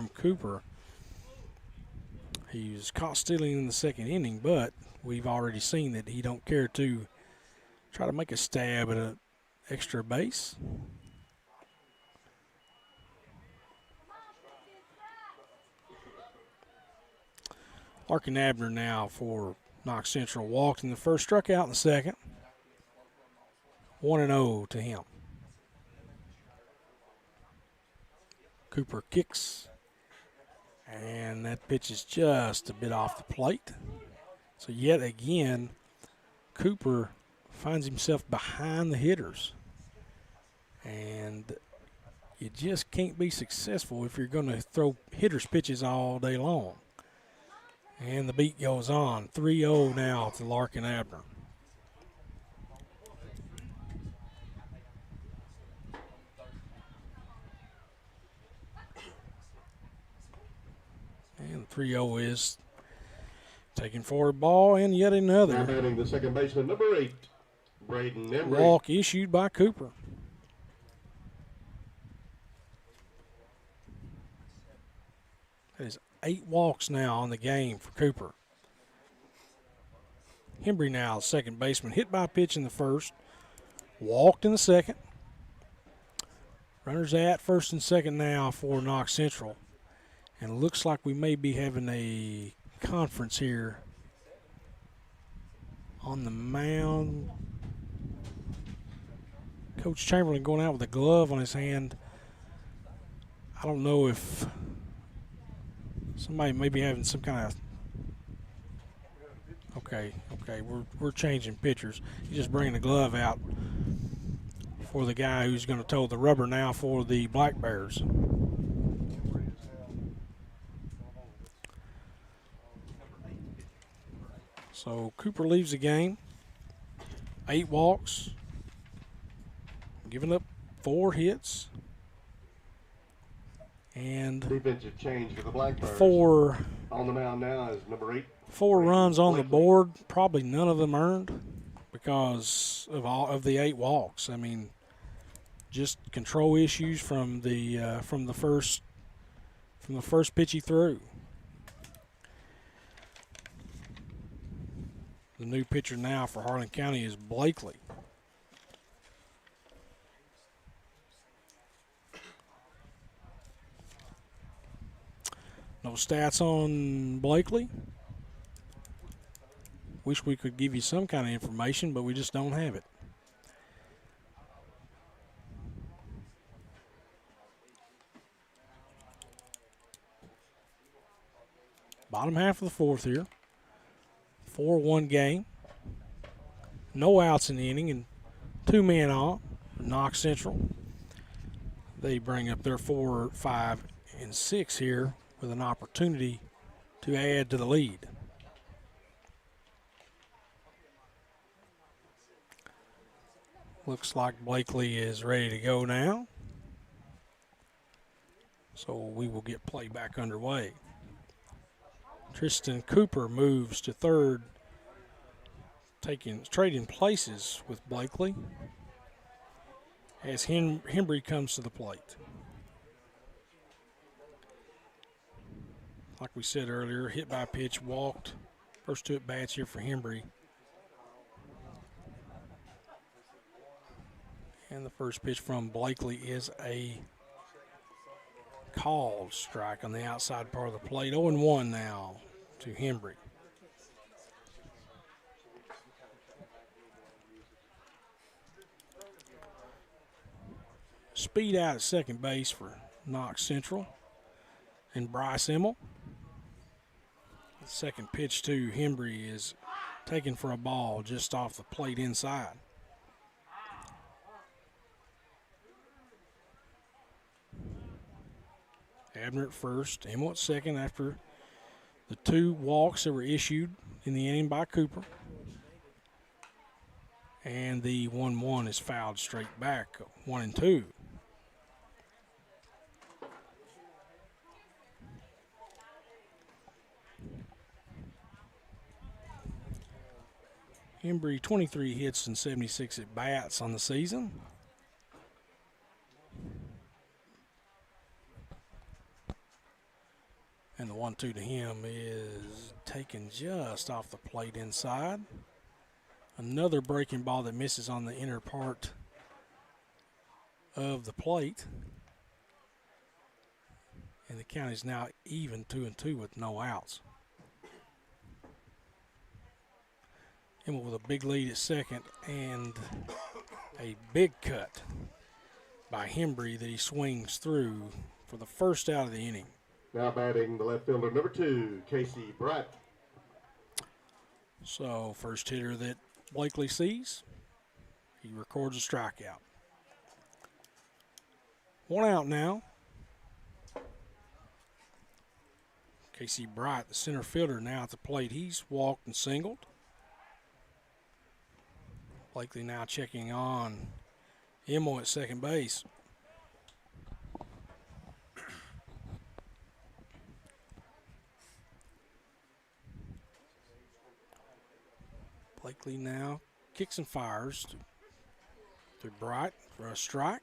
Cooper. He was caught stealing in the second inning, but we've already seen that he don't care to try to make a stab at an extra base. Larkin Abner now for Knox Central. Walked in the first, struck out in the second. 1-0 to him. Cooper kicks, and that pitch is just a bit off the plate. So yet again, Cooper finds himself behind the hitters. And you just can't be successful if you're going to throw hitters' pitches all day long. And the beat goes on. 3-0 now to Larkin Abner. And 3-0 is taking forward ball, and yet another. Now batting the second baseman, number 8, Braden Embry. Walk issued by Cooper. That is 8 walks now on the game for Cooper. Embry now, second baseman, hit by a pitch in the first, walked in the second. Runners at first and second now for Knox Central. And it looks like we may be having a conference here on the mound. Coach Chamberlain going out with a glove on his hand. I don't know if somebody may be having some kind of. Okay, we're changing pitchers. He's just bringing the glove out for the guy who's going to toe the rubber now for the Black Bears. So Cooper leaves the game. 8 walks, giving up 4 hits, and defensive change for the Blackbirds. 4 on the mound now is number 8. 4 runs on the board, probably none of them earned because of all of the 8 walks. I mean, just control issues from the first pitch he threw. The new pitcher now for Harlan County is Blakely. No stats on Blakely. Wish we could give you some kind of information, but we just don't have it. Bottom half of the fourth here. 4-1 game. No outs in the inning and 2 men on. Knox Central. They bring up their 4, 5, and 6 here with an opportunity to add to the lead. Looks like Blakely is ready to go now. So we will get play back underway. Tristan Cooper moves to third, trading places with Blakely as Hembry comes to the plate. Like we said earlier, hit by pitch, walked. First 2 at bats here for Hembry. And the first pitch from Blakely is a called strike on the outside part of the plate. 0-1 now to Hembry. Speed out at second base for Knox Central and Bryce Emmel. The second pitch to Hembry is taken for a ball just off the plate inside. Abner at first, Emmel at second after the 2 walks that were issued in the inning by Cooper. And the 1-1 is fouled straight back, 1-2. Hembry, 23 hits and 76 at bats on the season. And the 1-2 to him is taken just off the plate inside. Another breaking ball that misses on the inner part of the plate. And the count is now even 2-2 with no outs. Emmel with a big lead at second and a big cut by Hembry that he swings through for the first out of the inning. Now batting the left fielder, number 2, Casey Bright. So first hitter that Blakely sees, he records a strikeout. 1 out now. Casey Bright, the center fielder, now at the plate. He's walked and singled. Blakely now checking on Emmel at second base. Blakely now kicks and fires to Bright for a strike.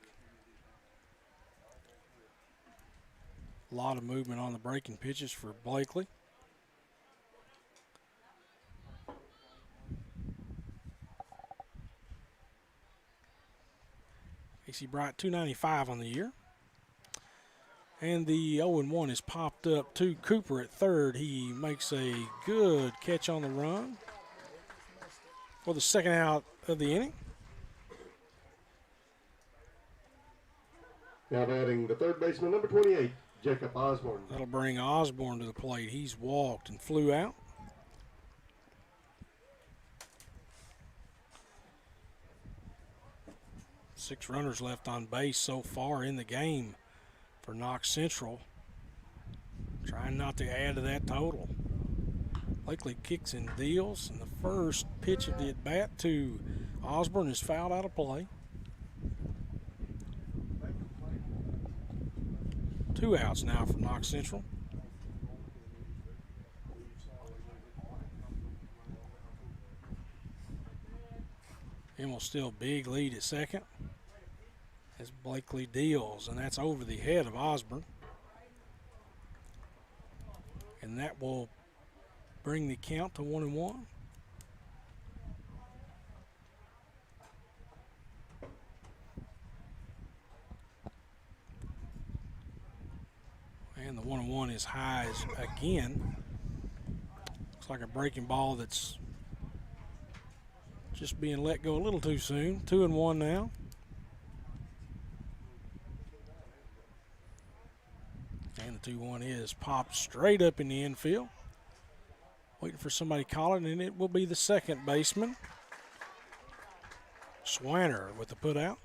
A lot of movement on the breaking pitches for Blakely. Casey Bright, 295 on the year. And the 0-1 is popped up to Cooper at third. He makes a good catch on the run for the second out of the inning. Now batting the third baseman, number 28, Jacob Osborne. That'll bring Osborne to the plate. He's walked and flew out. Six runners left on base so far in the game for Knox Central. Trying not to add to that total. Blakely kicks and deals, and the first pitch of the at-bat to Osborne is fouled out of play. 2 outs now for Knox Central. Emmel still big lead at second as Blakely deals, and that's over the head of Osborne. And that will bring the count to 1-1. And the 1-1 is high again. Looks like a breaking ball that's just being let go a little too soon. 2-1 now. And the 2-1 is popped straight up in the infield. Waiting for somebody calling, and it will be the second baseman, Swanner, with the putout.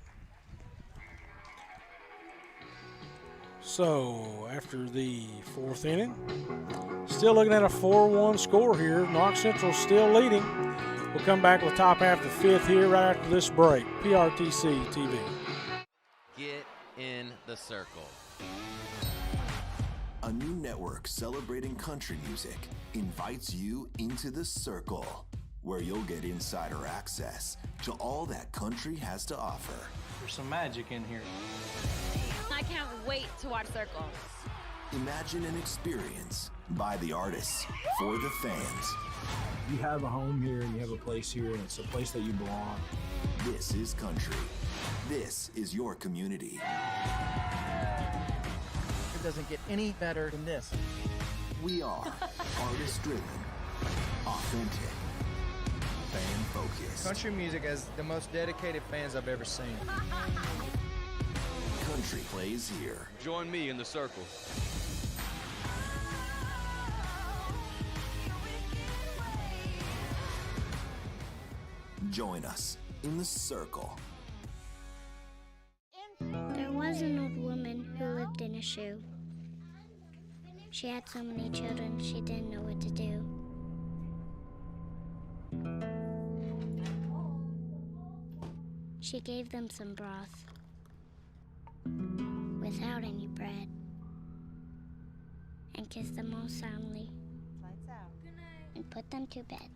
So after the fourth inning, still looking at a 4-1 score here. Knox Central still leading. We'll come back with top half of the fifth here right after this break. PRTC TV. Get in the circle. A new network celebrating country music invites you into the circle, where you'll get insider access to all that country has to offer. There's some magic in here. I can't wait to watch Circle. Imagine an experience by the artists, for the fans. You have a home here and you have a place here, and it's a place that you belong. This is country. This is your community. It doesn't get any better than this. We are artist-driven, authentic, fan-focused. Country music has the most dedicated fans I've ever seen. Country plays here. Join me in the circle. Join us in the circle. There was an old woman who lived in a shoe. She had so many children, she didn't know what to do. She gave them some broth without any bread and kissed them all soundly and put them to bed.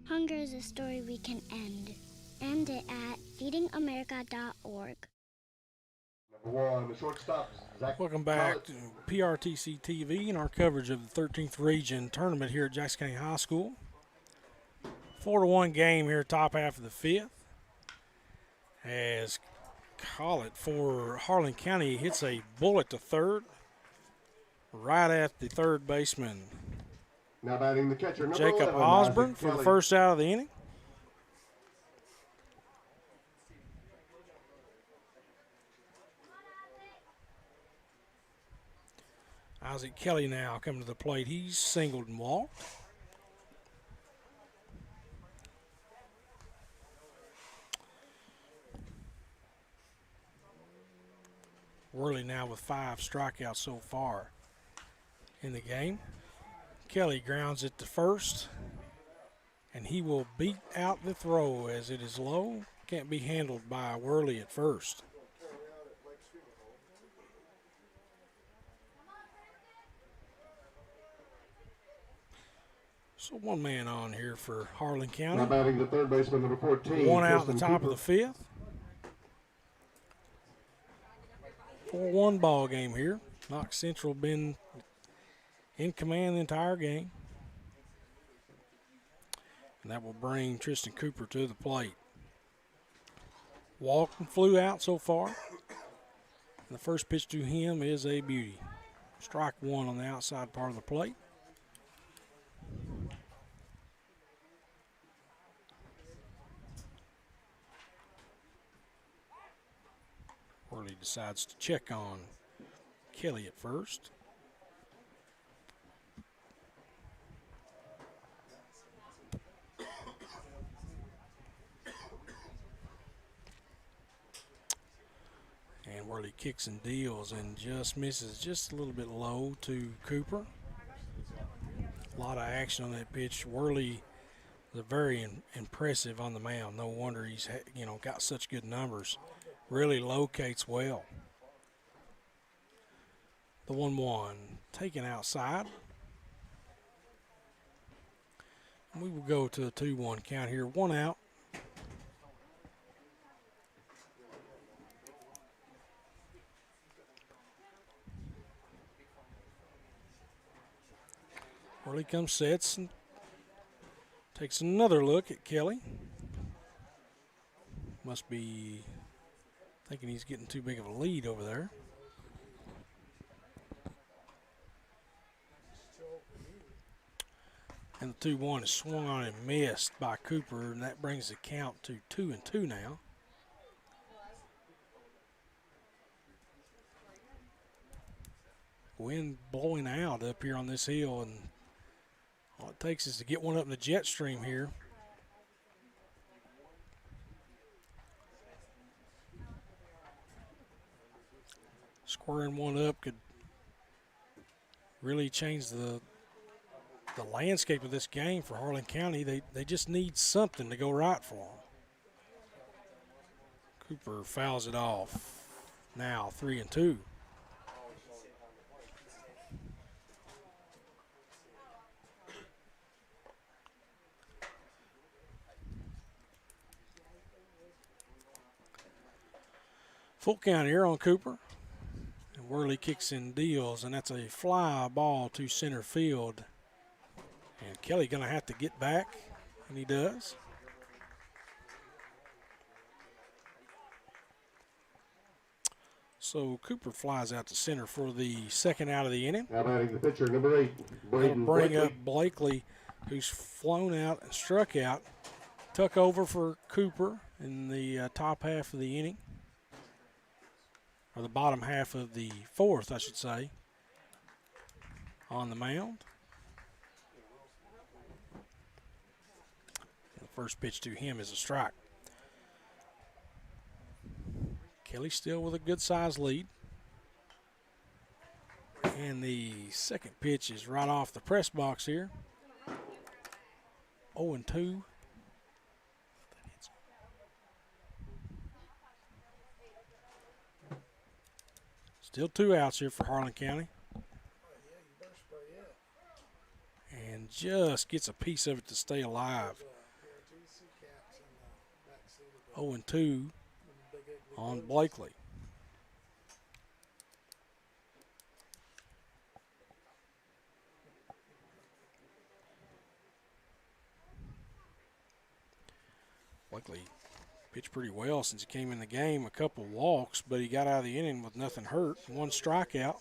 Hunger is a story we can end. End it at feedingamerica.org. Number 1, the shortstop, Zach. Welcome back to PRTC TV and our coverage of the 13th Region Tournament here at Jackson County High School. 4-1 game here, top half of the fifth. As Collett for Harlan County hits a bullet to third, right at the third baseman. Now batting the catcher, number Jacob 11, Osborne for Kelly. the first out of the inning. Isaac Kelly now coming to the plate. He's singled and walked. Worley now with 5 strikeouts so far in the game. Kelly grounds it to first, and he will beat out the throw as it is low. Can't be handled by Worley at first. So one man on here for Harlan County. Now batting the third baseman, number 14. One out at the Tristan top Cooper. of the fifth. 4-1 ball game here. Knox Central been in command the entire game. And that will bring Tristan Cooper to the plate. Walked and flew out so far. And the first pitch to him is a beauty. Strike one on the outside part of the plate. Worley decides to check on Kelly at first. And Worley kicks and deals and just misses just a little bit low to Cooper. A lot of action on that pitch. Worley is very impressive on the mound. No wonder he's got such good numbers. Really locates well. The 1-1 taken outside. We will go to a 2-1 count here. One out. Worley comes, sets, and takes another look at Kelly. Must be thinking he's getting too big of a lead over there. And the 2-1 is swung on and missed by Cooper, and that brings the count to 2-2 now. Wind blowing out up here on this hill, and All it takes is to get one up in the jet stream here. Squaring one up could really change the landscape of this game for Harlan County. They just need something to go right for them. Cooper fouls it off. Now 3-2. Full count here on Cooper. And Worley kicks and deals, and that's a fly ball to center field. And Kelly going to have to get back, and he does. So Cooper flies out to center for the second out of the inning. Now batting the pitcher, number 8, That'll bring up Blakely, who's flown out and struck out. Tuck over for Cooper in the top half of the inning, or the bottom half of the fourth, I should say, on the mound. The first pitch to him is a strike. Kelly still with a good-sized lead. And the second pitch is right off the press box here. 0-2. Still 2 outs here for Harlan County. And just gets a piece of it to stay alive. 0-2 on Blakely. Blakely pitched pretty well since he came in the game. A couple walks, but he got out of the inning with nothing hurt. 1 strikeout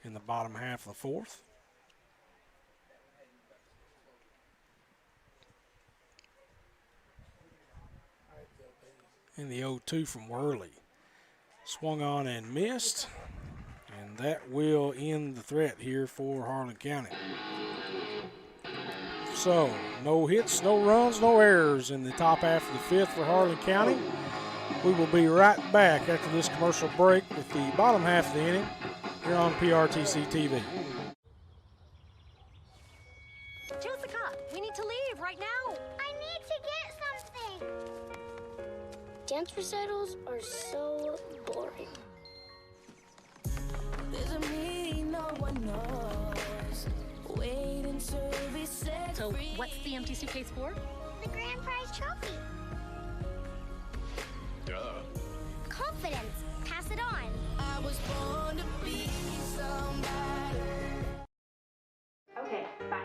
in the bottom half of the fourth. And the 0-2 from Worley. Swung on and missed. And that will end the threat here for Harlan County. So, no hits, no runs, no errors in the top half of the fifth for Harlan County. We will be right back after this commercial break with the bottom half of the inning here on PRTC TV. Jessica, we need to leave right now. I need to get something. Dance recitals are so boring. So, what's the empty suitcase for? The grand prize trophy. Duh. Confidence. Pass it on. I was born to be somebody. Okay, bye.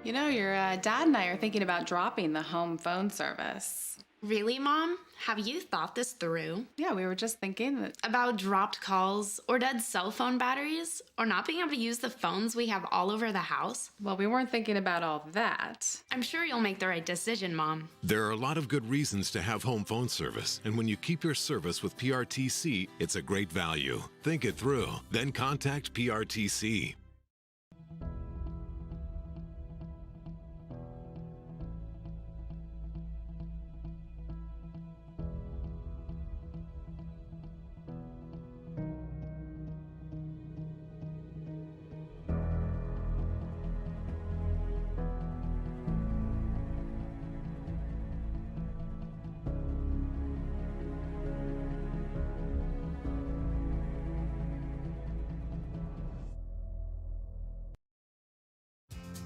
You know, your dad and I are thinking about dropping the home phone service. Really, Mom? Have you thought this through? Yeah, we were just thinking that. About dropped calls, or dead cell phone batteries, or not being able to use the phones we have all over the house? Well, we weren't thinking about all that. I'm sure you'll make the right decision, Mom. There are a lot of good reasons to have home phone service, and when you keep your service with PRTC, it's a great value. Think it through, then contact PRTC.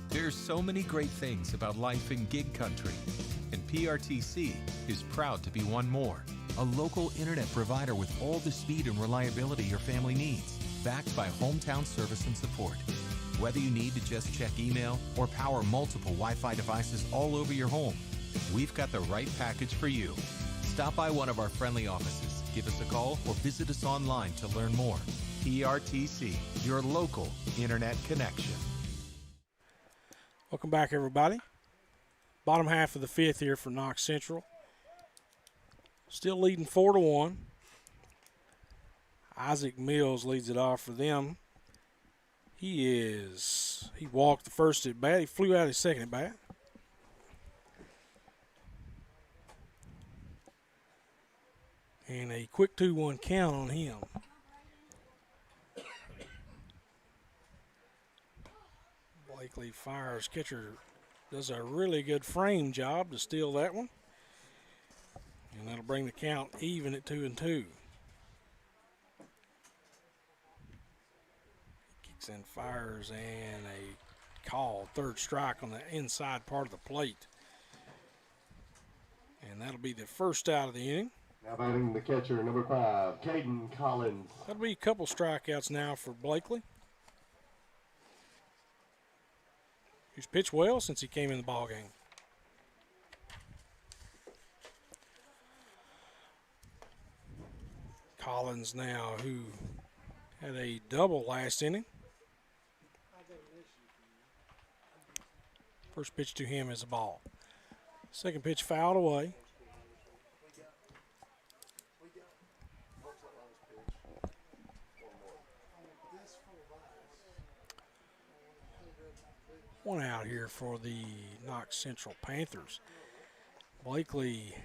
There's so many great things about life in gig country, and PRTC is proud to be one more. A local internet provider with all the speed and reliability your family needs, backed by hometown service and support. Whether you need to just check email or power multiple Wi-Fi devices all over your home, we've got the right package for you. Stop by one of our friendly offices, give us a call, or visit us online to learn more. PRTC, your local internet connection. Welcome back, everybody. Bottom half of the fifth here for Knox Central. Still leading 4-1. Isaac Mills leads it off for them. He walked the first at bat. He flew out his second at bat. And a quick 2-1 count on him. Blakely fires. Catcher does a really good frame job to steal that one. And that'll bring the count even at 2-2. Kicks in, fires, and a call. Third strike on the inside part of the plate. And that'll be the first out of the inning. Now batting the catcher, number 5, Caden Collins. That'll be a couple strikeouts now for Blakely, who's pitched well since he came in the ballgame. Collins now, who had a double last inning. First pitch to him is a ball. Second pitch fouled away. One out here for the Knox Central Panthers. Blakely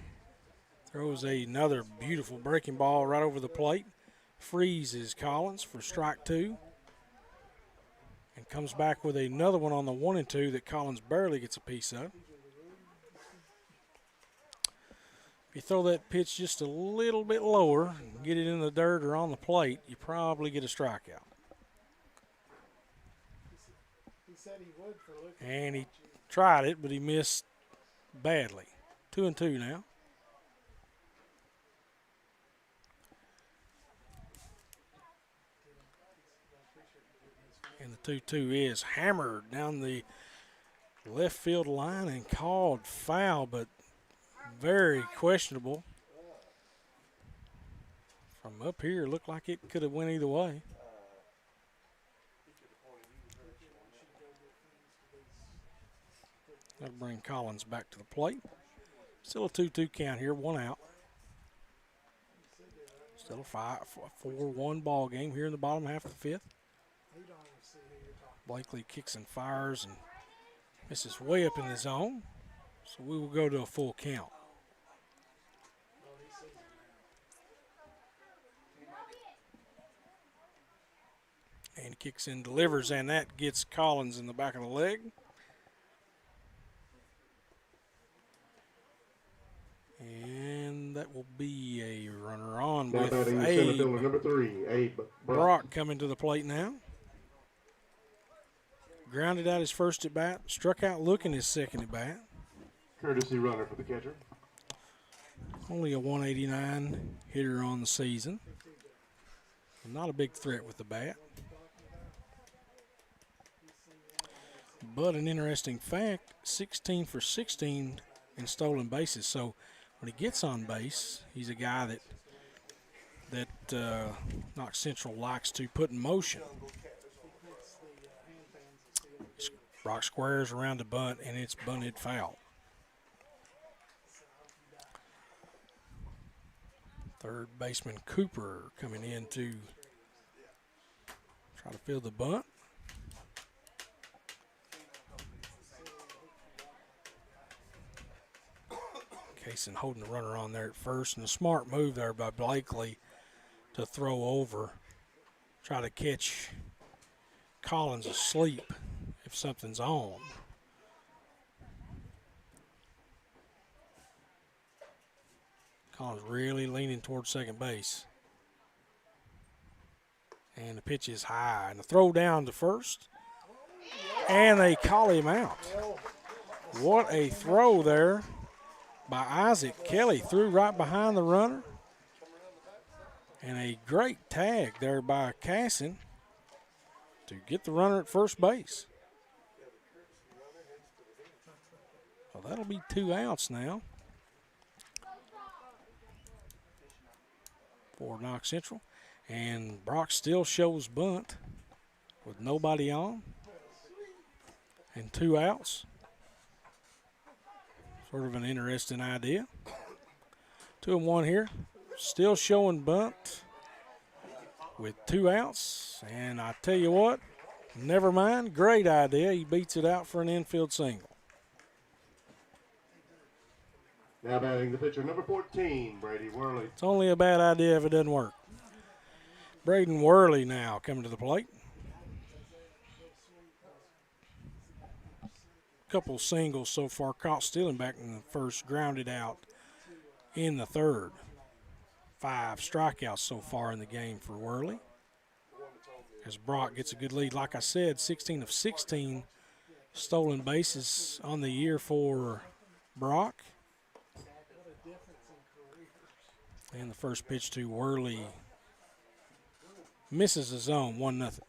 throws another beautiful breaking ball right over the plate. Freezes Collins for strike 2. And comes back with another one on the 1-2 that Collins barely gets a piece of. If you throw that pitch just a little bit lower and get it in the dirt or on the plate, you probably get a strikeout. And he tried it, but he missed badly. 2-2 now. And the 2-2 is hammered down the left field line and called foul, but very questionable. From up here, it looked like it could have went either way. That'll bring Collins back to the plate. Still a 2-2 count here, one out. Still a 4-1 ball game here in the bottom half of the fifth. Blakely kicks and fires and misses way up in the zone. So we will go to a full count. And kicks and delivers, and that gets Collins in the back of the leg. And that will be a runner on with number 3, Abe Brock coming to the plate now. Grounded out his first at bat, struck out looking his second at bat. Courtesy runner for the catcher. Only a 189 hitter on the season. Not a big threat with the bat. But an interesting fact, 16 for 16 in stolen bases. So when he gets on base, he's a guy that Knox Central likes to put in motion. Brock squares around the bunt, and it's bunted foul. Third baseman Cooper coming in to try to fill the bunt. Kaysen holding the runner on there at first, and a smart move there by Blakely to throw over, try to catch Collins asleep if something's on. Collins really leaning towards second base. And the pitch is high, and the throw down to first, and they call him out. What a throw there by Isaac Kelly, threw right behind the runner. And a great tag there by Casson to get the runner at first base. Well, that'll be 2 outs now for Knox Central. And Brock still shows bunt with nobody on and 2 outs. Sort of an interesting idea. 2-1 here. Still showing bunt with 2 outs. And I tell you what, Never mind. Great idea. He beats it out for an infield single. Now batting the pitcher, number 14, Brady Worley. It's only a bad idea if it doesn't work. Braden Worley now coming to the plate. Couple singles so far. Caught stealing back in the first, grounded out in the third. 5 strikeouts so far in the game for Worley. As Brock gets a good lead. Like I said, 16 of 16 stolen bases on the year for Brock. And the first pitch to Worley misses the zone, 1-0.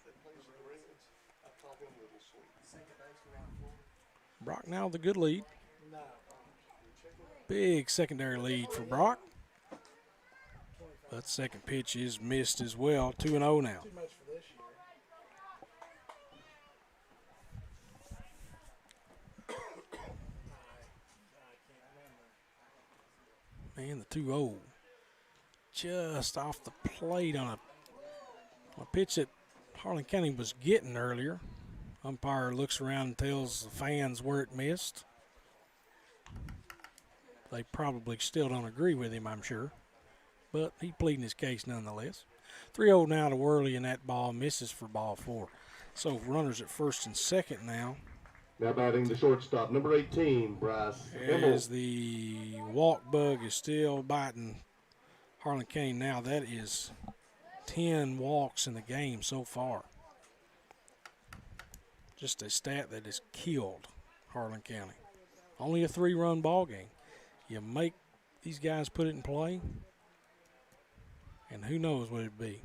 Brock now with a good lead. Big secondary lead for Brock. But second pitch is missed as well. 2-0 now. Man, the 2-0 just off the plate on a pitch that Harlan County was getting earlier. Umpire looks around and tells the fans where it missed. They probably still don't agree with him, I'm sure. But he's pleading his case nonetheless. 3-0 now to Worley, and that ball misses for ball 4. So runners at first and second now. Now batting the shortstop, number 18, Bryce. As the walk bug is still biting Harlan County now. That is 10 walks in the game so far. Just a stat that has killed Harlan County. Only a 3-run ball game. You make these guys put it in play, and who knows what it'd be.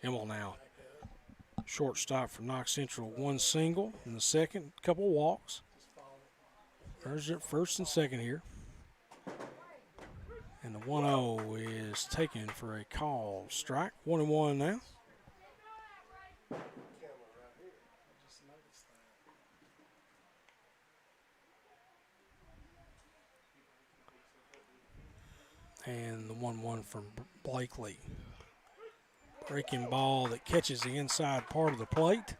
Himmel now. Shortstop for Knox Central. 1 single in the second, couple walks. There's your first and second here. And the 1-0 is taken for a call strike. 1-1 now. And the 1-1 from Blakely. Breaking ball that catches the inside part of the plate.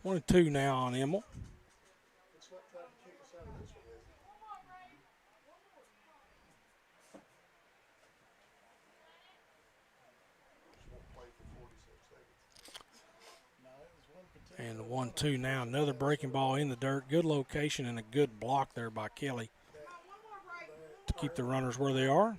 1-2 now on Himmel. And the 1-2 now, another breaking ball in the dirt. Good location and a good block there by Kelly to keep the runners where they are.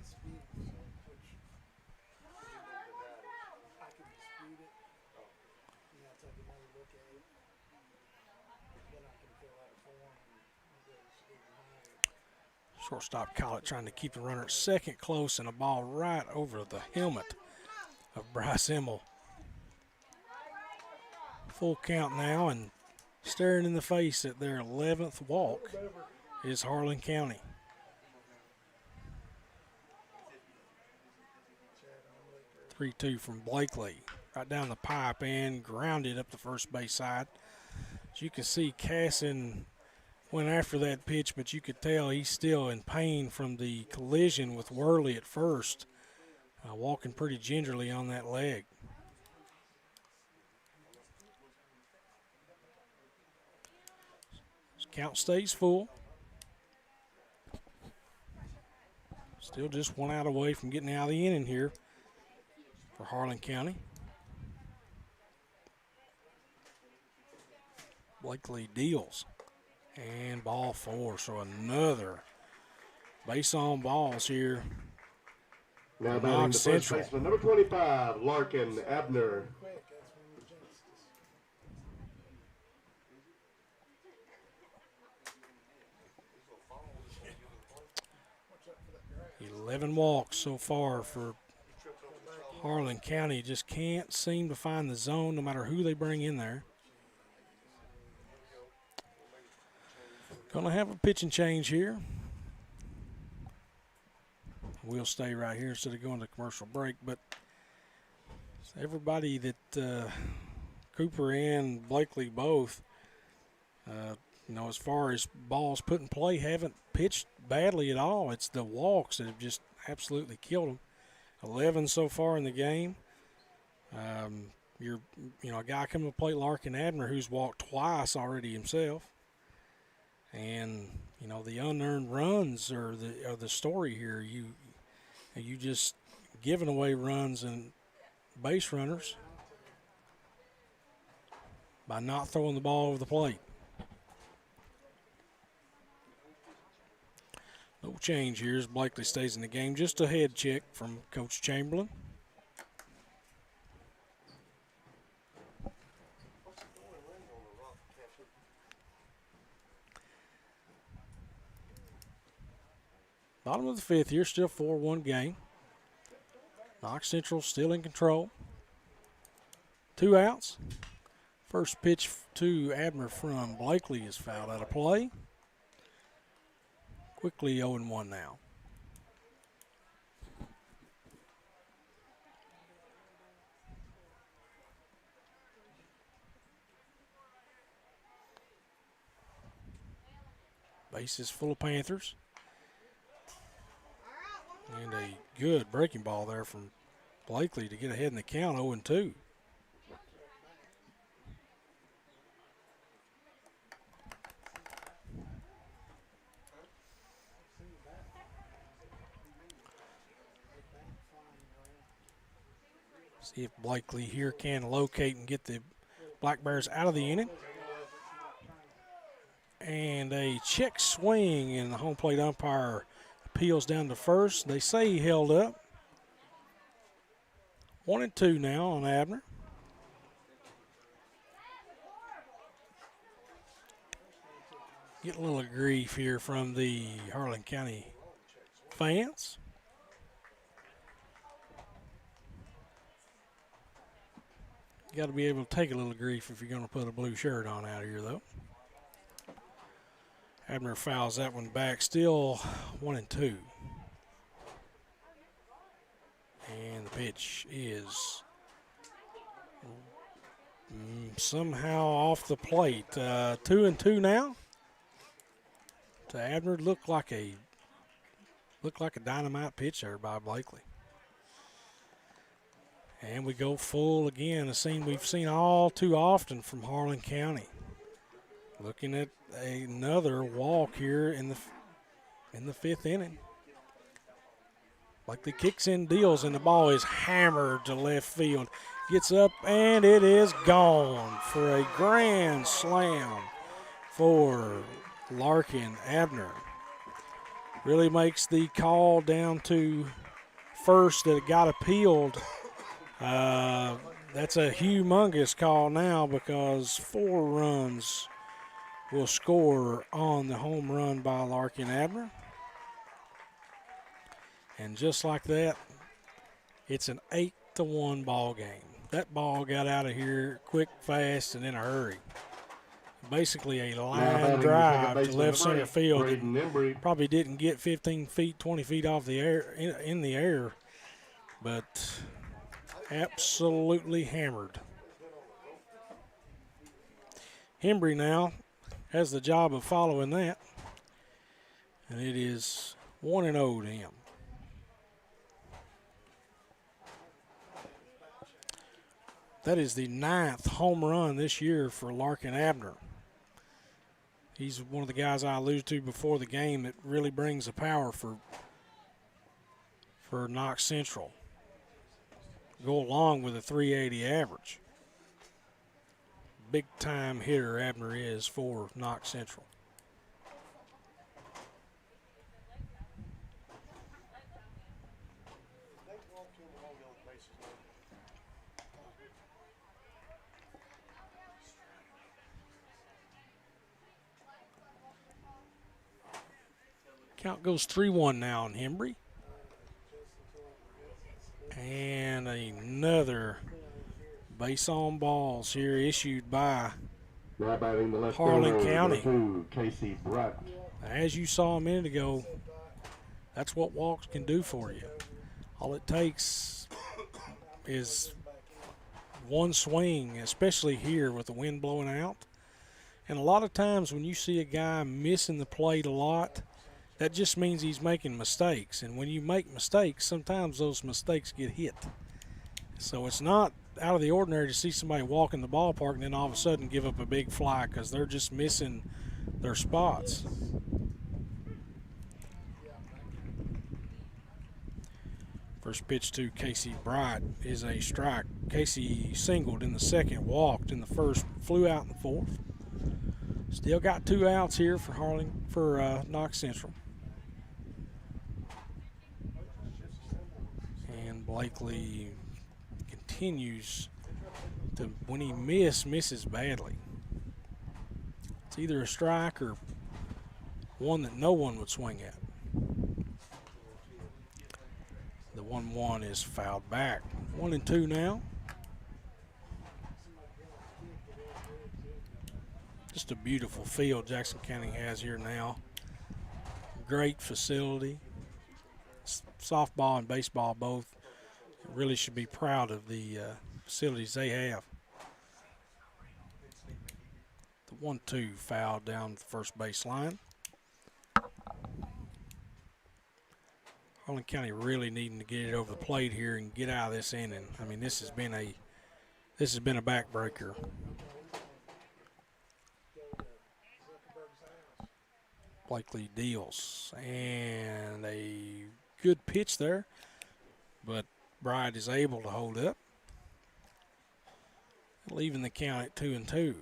Shortstop Collett trying to keep the runner at second close, and a ball right over the helmet of Bryce Himmel. Full count now, and staring in the face at their 11th walk is Harlan County. (3-2) from Blakely. Right down the pipe and grounded up the first base side. As you can see, Casson went after that pitch, but you could tell he's still in pain from the collision with Worley at first. Walking pretty gingerly on that leg. Count stays full. Still just 1 out away from getting out of the inning here for Harlan County. Blakely deals. And ball 4, so another base on balls here. Now Knox batting the first Central. baseman, number 25, Larkin Abner. "11 walks so far for Harlan County. Just can't seem to find the zone no matter who they bring in there. Gonna have a pitching change here. We'll stay right here instead of going to commercial break, but everybody that Cooper and Blakely both, as far as balls put in play, haven't pitched badly at all. It's the walks that have just absolutely killed them. 11 so far in the game. A guy coming to plate, Larkin Abner, who's walked twice already himself. And, the unearned runs are the story here. You just giving away runs and base runners by not throwing the ball over the plate. No change here as Blakely stays in the game. Just a head check from Coach Chamberlain. Bottom of the fifth here, still 4-1 game. Knox Central still in control. 2 outs. First pitch to Abner from Blakely is fouled out of play. Quickly 0-1 now. Bases full of Panthers. And a good breaking ball there from Blakely to get ahead in the count, 0-2. See if Blakely here can locate and get the Black Bears out of the inning. And a check swing, and the home plate umpire appeals down to first. They say he held up. 1-2 now on Abner. Get a little grief here from the Harlan County fans. Got to be able to take a little grief if you're going to put a blue shirt on out here, though. Abner fouls that one back. Still 1-2. And the pitch is somehow off the plate. 2-2 now. To Abner, looked like a dynamite pitch there by Blakely. And we go full again, a scene we've seen all too often from Harlan County. Looking at another walk here in the fifth inning. Blakely kicks in, deals, and the ball is hammered to left field. Gets up, and it is gone for a grand slam for Larkin Abner. Really makes the call down to first that it got appealed. That's a humongous call now because 4 runs will score on the home run by Larkin Abner. And just like that, it's an 8-1 ball game. That ball got out of here quick, fast, and in a hurry. Basically a line drive to left center field. Probably didn't get 15 feet, 20 feet off the air, in the air, but absolutely hammered. Hembry now has the job of following that, and it is 1-0 to him. That is the 9th home run this year for Larkin Abner. He's one of the guys I alluded to before the game that really brings the power for Knox Central. Go along with a 380 average. Big time hitter Abner is for Knox Central. Count goes 3-1 now on Hembry. And another base on balls here issued by Harlan County. As you saw a minute ago, that's what walks can do for you. All it takes is one swing, especially here with the wind blowing out. And a lot of times when you see a guy missing the plate a lot, that just means he's making mistakes. And when you make mistakes, sometimes those mistakes get hit. So it's not out of the ordinary to see somebody walk in the ballpark and then all of a sudden give up a big fly because they're just missing their spots. First pitch to Casey Bright is a strike. Casey singled in the second, walked in the first, flew out in the fourth. Still got 2 outs here for Knox Central. And Blakely continues to, when he misses badly. It's either a strike or one that no one would swing at. The 1-1 is fouled back. 1-2 now. Just a beautiful field Jackson County has here now. Great facility. Softball and baseball both really should be proud of the facilities they have. The 1-2 foul down the first base line. Harlan County really needing to get it over the plate here and get out of this inning. I mean, this has been a backbreaker. Blakely deals, and a good pitch there, but Bright is able to hold up, leaving the count at 2-2.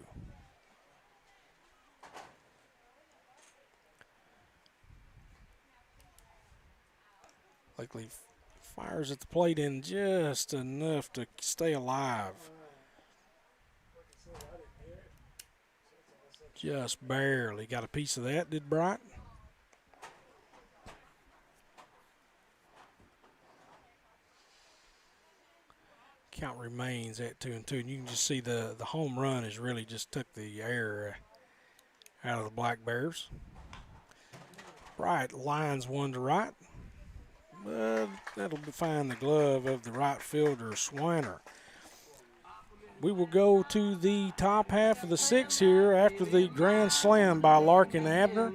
Blakely fires at the plate in just enough to stay alive. Just barely got a piece of that, did Bright? Count remains at 2-2, and you can just see the home run has really just took the air out of the Black Bears. Bright lines one to right, but that'll find the glove of the right fielder, Swiner. We will go to the top half of the 6th here after the grand slam by Larkin Abner.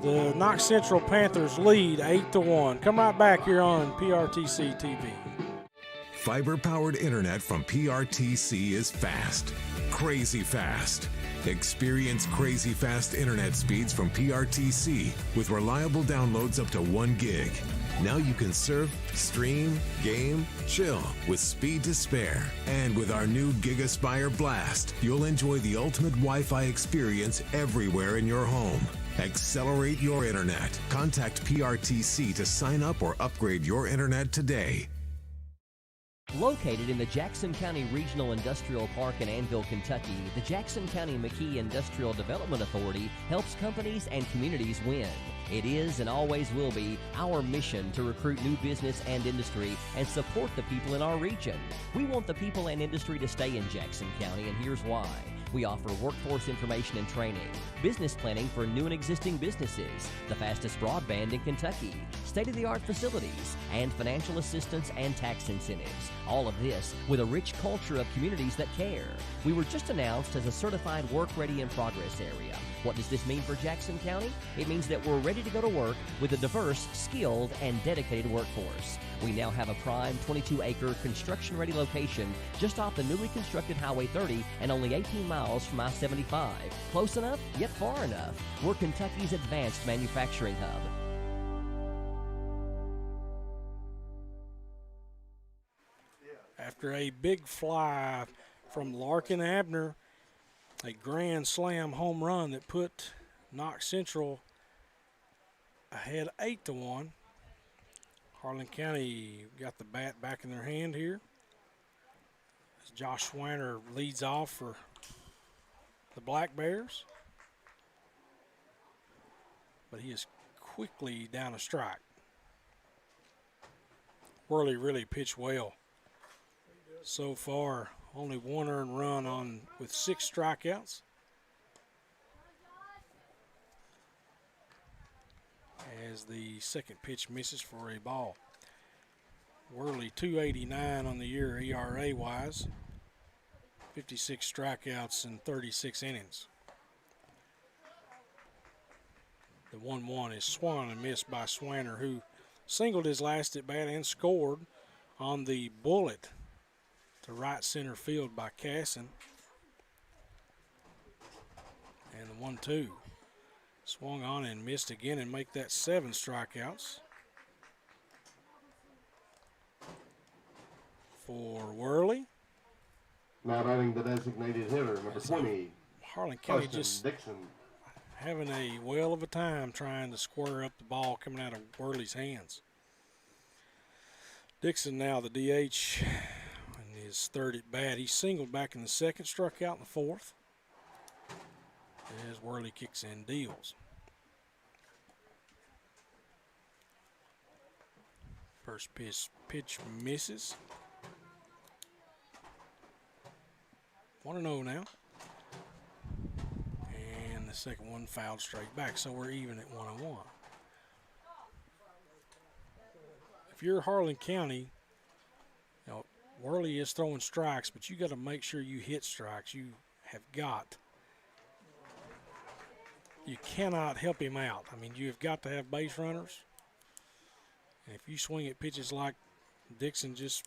The Knox Central Panthers lead 8-1. Come right back here on PRTC TV. Fiber-powered internet from PRTC is fast, crazy fast. Experience crazy fast internet speeds from PRTC with reliable downloads up to 1 gig. Now you can surf, stream, game, chill with speed to spare. And with our new GigaSpire Blast, you'll enjoy the ultimate Wi-Fi experience everywhere in your home. Accelerate your internet. Contact PRTC to sign up or upgrade your internet today. Located in the Jackson County Regional Industrial Park in Annville, Kentucky, the Jackson County McKee Industrial Development Authority helps companies and communities win. It is and always will be our mission to recruit new business and industry and support the people in our region. We want the people and industry to stay in Jackson County, and here's why. We offer workforce information and training, business planning for new and existing businesses, the fastest broadband in Kentucky, state-of-the-art facilities, and financial assistance and tax incentives. All of this with a rich culture of communities that care. We were just announced as a certified work-ready in progress area. What does this mean for Jackson County? It means that we're ready to go to work with a diverse, skilled, and dedicated workforce. We now have a prime 22-acre construction-ready location just off the newly constructed Highway 30 and only 18 miles from I-75. Close enough, yet far enough. We're Kentucky's advanced manufacturing hub. After a big fly from Larkin Abner, a grand slam home run that put Knox Central ahead 8-1. Harlan County got the bat back in their hand here as Josh Swiner leads off for the Black Bears. But he is quickly down a strike. Worley really pitched well so far. Only 1 earned run with 6 strikeouts. As the second pitch misses for a ball. Worley 2.89 on the year ERA wise. 56 strikeouts in 36 innings. The 1-1 is swung and missed by Swanner, who singled his last at bat and scored on the bullet to right center field by Casson. And the 1-2 swung on and missed again and make that 7 strikeouts for Worley. Now batting the designated hitter, number 20. Harlan County Austin just Dixon. having a whale of a time trying to square up the ball coming out of Worley's hands. Dixon now the DH in his 3rd at bat. He singled back in the 2nd, struck out in the 4th. As Worley kicks in deals. First pitch misses. 1-0 now. And the second one fouled straight back, so we're even at 1-1. If you're Harlan County, you know, Worley is throwing strikes, but you got to make sure you hit strikes. You have got. You cannot help him out. I mean, you have got to have base runners. And if you swing at pitches like Dixon just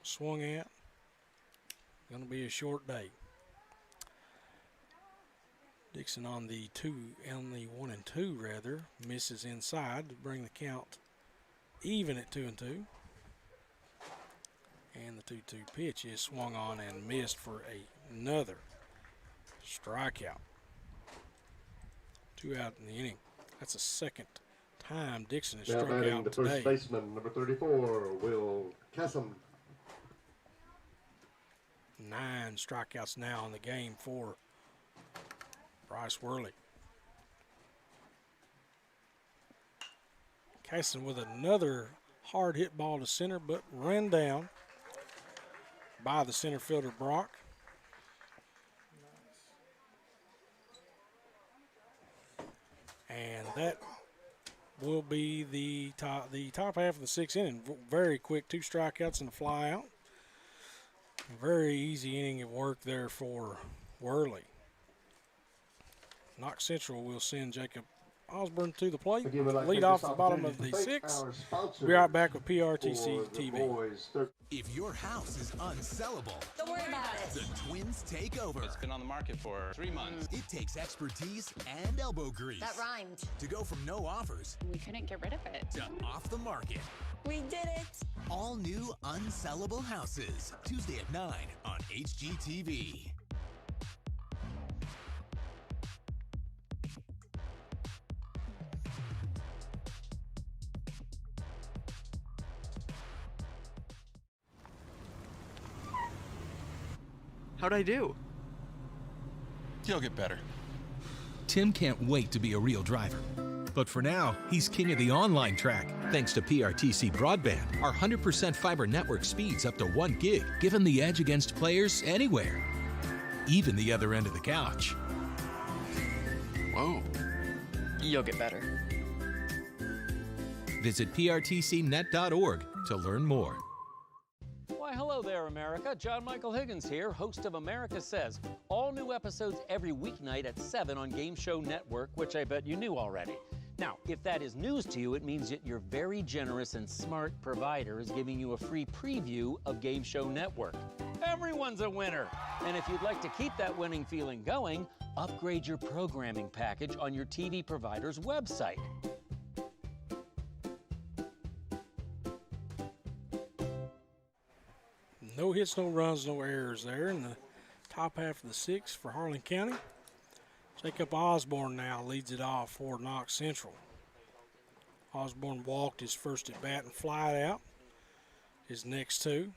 swung at, it's going to be a short day. Dixon on the 1-2 rather, misses inside to bring the count even at 2-2. And the 2-2 pitch is swung on and missed for another strikeout. 2 out in the inning. That's the 2nd time Dixon has struck out the today. first baseman, number 34, Will Casson. 9 strikeouts now in the game for Bryce Worley. Casson with another hard hit ball to center, but ran down by the center fielder Brock. And that will be the top half of the 6th inning. Very quick, 2 strikeouts and a fly out. Very easy inning of work there for Worley. Knox Central will send Jacob Osborne to the plate. Lead off the bottom of the 6th. We'll be right back with PRTC TV. If your house is unsellable, Don't worry about it. the Twins take over. It's been on the market for 3 months. It takes expertise and elbow grease That rhymed. to go from no offers We couldn't get rid of it. to off the market. We did it. All new unsellable houses. Tuesday at 9 on HGTV. How'd I do? You'll get better. Tim can't wait to be a real driver. But for now, he's king of the online track. Thanks to PRTC Broadband, our 100% fiber network speeds up to 1 gig, give him the edge against players anywhere, even the other end of the couch. Whoa. You'll get better. Visit prtcnet.org to learn more. Why, hello there, America. John Michael Higgins here, host of America Says. All new episodes every weeknight at 7 on Game Show Network, which I bet you knew already. Now, if that is news to you, it means that your very generous and smart provider is giving you a free preview of Game Show Network. Everyone's a winner. And if you'd like to keep that winning feeling going, upgrade your programming package on your TV provider's website. No hits, no runs, no errors there in the top half of the 6th for Harlan County. Jacob Osborne now leads it off for Knox Central. Osborne walked his first at bat and flied out his next 2.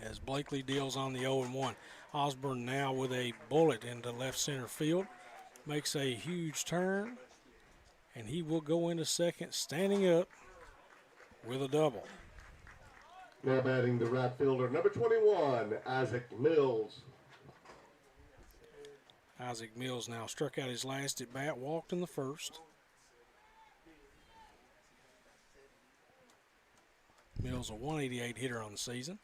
As Blakely deals on the 0-1. Osborne now with a bullet into left center field. Makes a huge turn. And he will go into second standing up with a double. Now batting the right fielder, number 21, Isaac Mills. Isaac Mills now struck out his last at bat, walked in the first. Mills a 188 hitter on the season.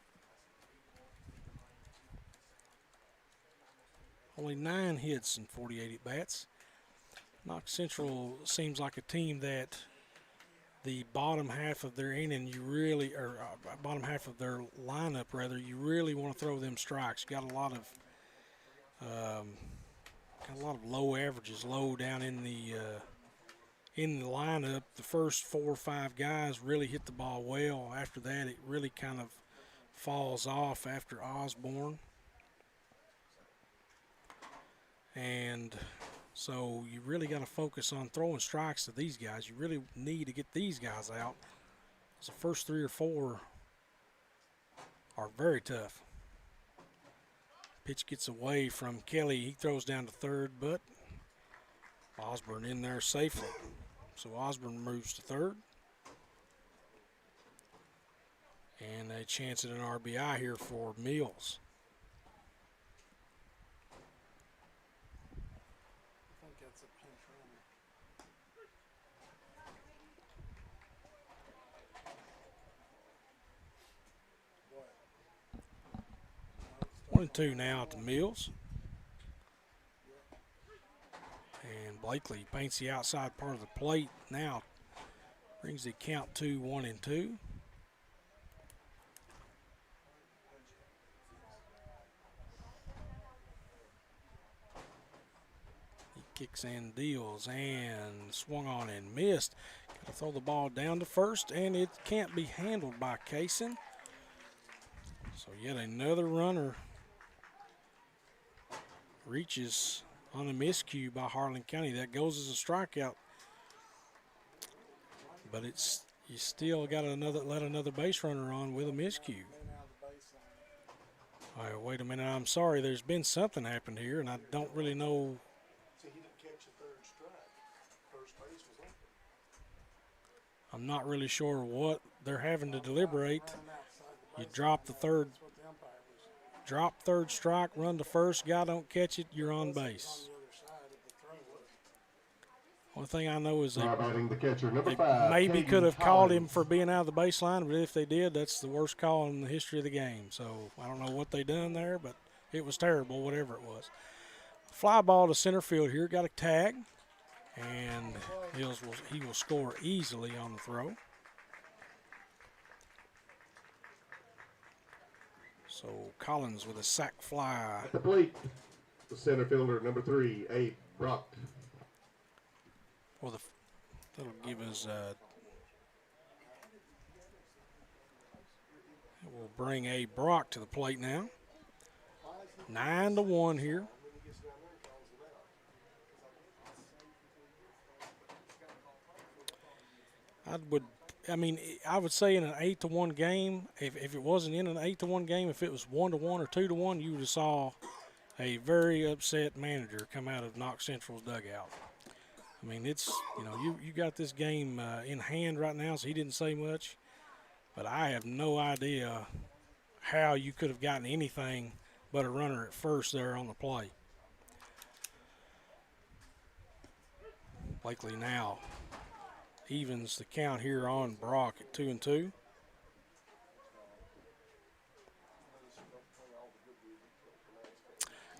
Only 9 hits in 48 at bats. Knox Central seems like a team that the bottom half of their inning, bottom half of their lineup, rather, you really want to throw them strikes. Got a lot of low averages, low down in the lineup. The first 4 or 5 guys really hit the ball well. After that, it really kind of falls off after Osborne. And so you really got to focus on throwing strikes to these guys. You really need to get these guys out. So the first 3 or 4 are very tough. Pitch gets away from Kelly. He throws down to third, but Osborne in there safely. So Osborne moves to third. And a chance at an RBI here for Mills. I think that's a pinch runner. 1-2 now to Mills. And Blakely paints the outside part of the plate now. Brings the count to 1-2. Kicks and deals and swung on and missed. Got to throw the ball down to first, and it can't be handled by Kaysen. So yet another runner reaches on a miscue by Harlan County. That goes as a strikeout. But it's you still got to let another base runner on with a miscue. All right, wait a minute. I'm sorry. There's been something happened here, and I don't really know. I'm not really sure what they're having to deliberate. You drop third strike, run to first, guy don't catch it, you're on base. Only thing I know is they maybe could have called him for being out of the baseline, but if they did, that's the worst call in the history of the game. So I don't know what they done there, but it was terrible, whatever it was. Fly ball to center field here, got a tag. And he will score easily on the throw. So Collins with a sac fly. At the plate, the center fielder, number 3, Abe Brock. Well, that'll give us. We'll bring Abe Brock to the plate now. 9-1 here. I would say in an 8-1 game, if it wasn't in an 8-1 game, if it was 1-1 or 2-1, you would have saw a very upset manager come out of Knox Central's dugout. I mean, it's, you got this game in hand right now, so he didn't say much, but I have no idea how you could have gotten anything but a runner at first there on the play. Blakely now evens the count here on Brock at 2-2.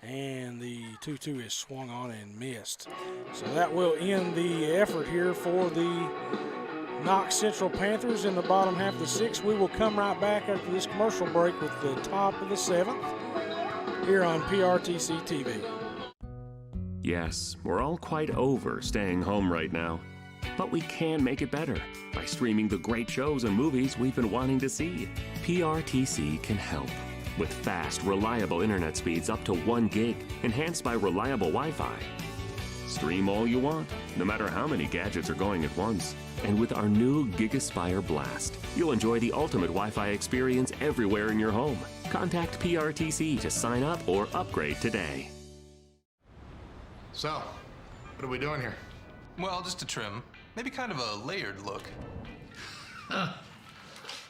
And the 2-2 is swung on and missed. So that will end the effort here for the Knox Central Panthers in the bottom half of the 6th. We will come right back after this commercial break with the top of the 7th here on PRTC TV. Yes, we're all quite over staying home right now. But we can make it better by streaming the great shows and movies we've been wanting to see. PRTC can help with fast, reliable internet speeds up to 1 gig, enhanced by reliable Wi-Fi. Stream all you want, no matter how many gadgets are going at once. And with our new GigaSpire Blast, you'll enjoy the ultimate Wi-Fi experience everywhere in your home. Contact PRTC to sign up or upgrade today. So, what are we doing here? Well, just a trim. Maybe kind of a layered look.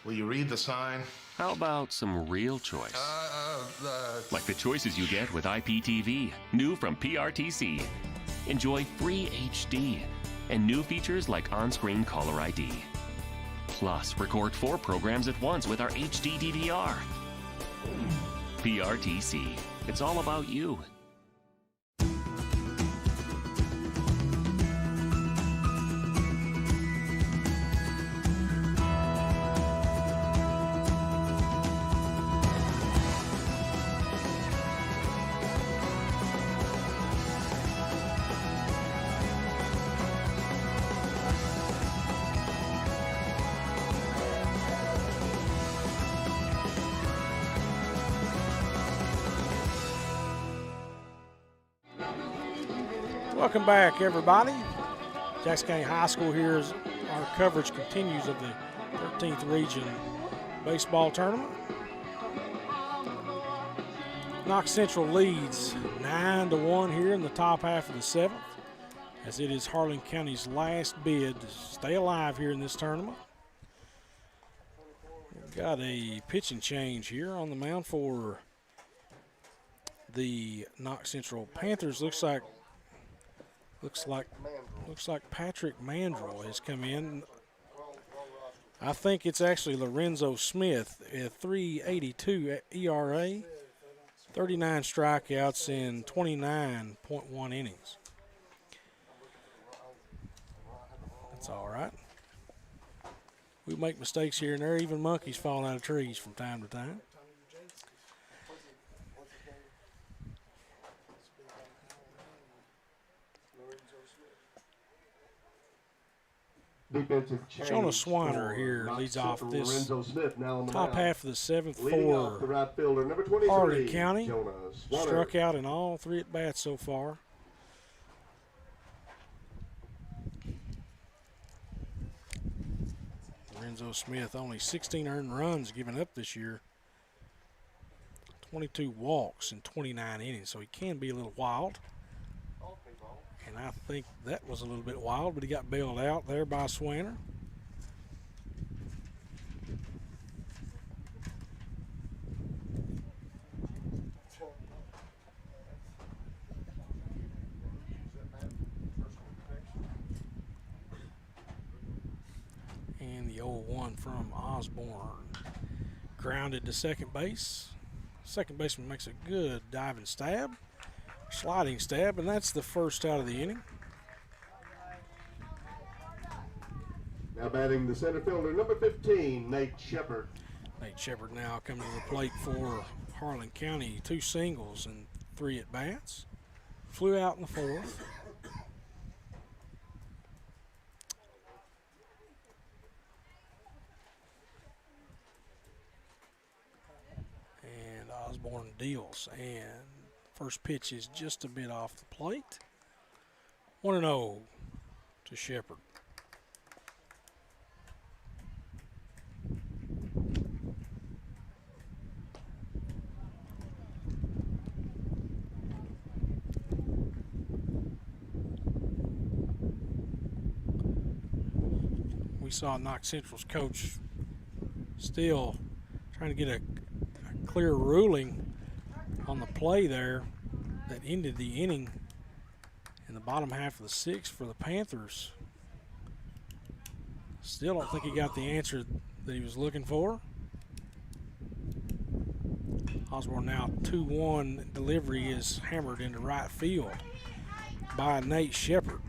Will you read the sign? How about some real choice? Like the choices you get with IPTV, new from PRTC. Enjoy free HD and new features like on-screen caller ID. Plus, record 4 programs at once with our HD DVR. PRTC. It's all about you. Welcome back, everybody. Jackson County High School here as our coverage continues of the 13th Region Baseball Tournament. Knox Central leads 9-1 here in the top half of the 7th, as it is Harlan County's last bid to stay alive here in this tournament. We've got a pitching change here on the mound for the Knox Central Panthers. Looks like Patrick Mandrell has come in. I think it's actually Lorenzo Smith at 3.82 ERA, 39 strikeouts in 29.1 innings. That's all right. We make mistakes here and there, even monkeys fall out of trees from time to time. Jonah Swanner here leads off this top half of the 7th for Harlan County. Struck out in all 3 at-bats so far. Lorenzo Smith, only 16 earned runs given up this year. 22 walks in 29 innings, so he can be a little wild. And I think that was a little bit wild, but he got bailed out there by Swanner. And the 0-1 from Osborne. Grounded to second base. Second baseman makes a good diving stab. Sliding stab, and that's the first out of the inning. Now batting the center fielder, number 15, Nate Shepard. Nate Shepard now coming to the plate for Harlan County. 2 singles and 3 at-bats. Flew out in the 4th. And Osborne deals, and first pitch is just a bit off the plate. 1-0 to Shepard. We saw Knox Central's coach still trying to get a clear ruling on the play there that ended the inning in the bottom half of the 6th for the Panthers. Still don't think he got the answer that he was looking for. Osborne now 2-1 delivery is hammered into right field by Nate Shepard.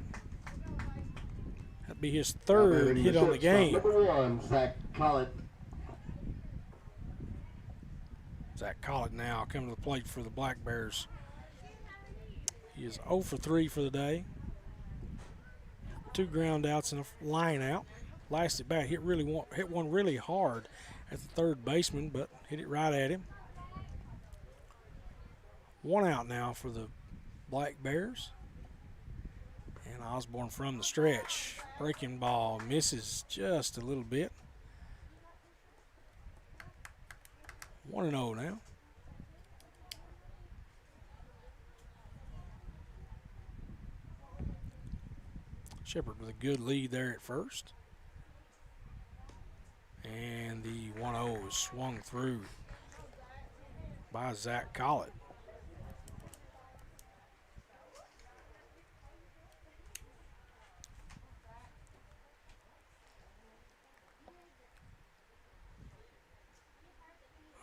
That'd be his 3rd hit on the game. Number 1, Zach Collett. Zach Collett now coming to the plate for the Black Bears. He is 0 for 3 for the day. 2 ground outs and a line out. Last at bat, hit one really hard at the 3rd baseman, but hit it right at him. 1 out now for the Black Bears. And Osborne from the stretch. Breaking ball misses just a little bit. 1-0 now. Shepard with a good lead there at first. And the 1-0 is swung through by Zach Collett.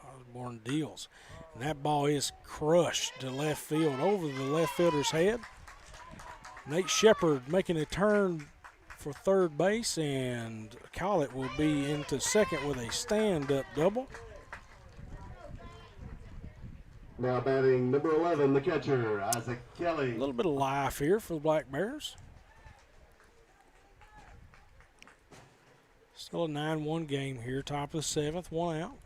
Osborne deals. And that ball is crushed to left field over the left fielder's head. Nate Shepard making a turn for 3rd base, and Collett will be into second with a stand-up double. Now batting number 11, the catcher, Isaac Kelly. A little bit of life here for the Black Bears. Still a 9-1 game here, top of the 7th, 1 out.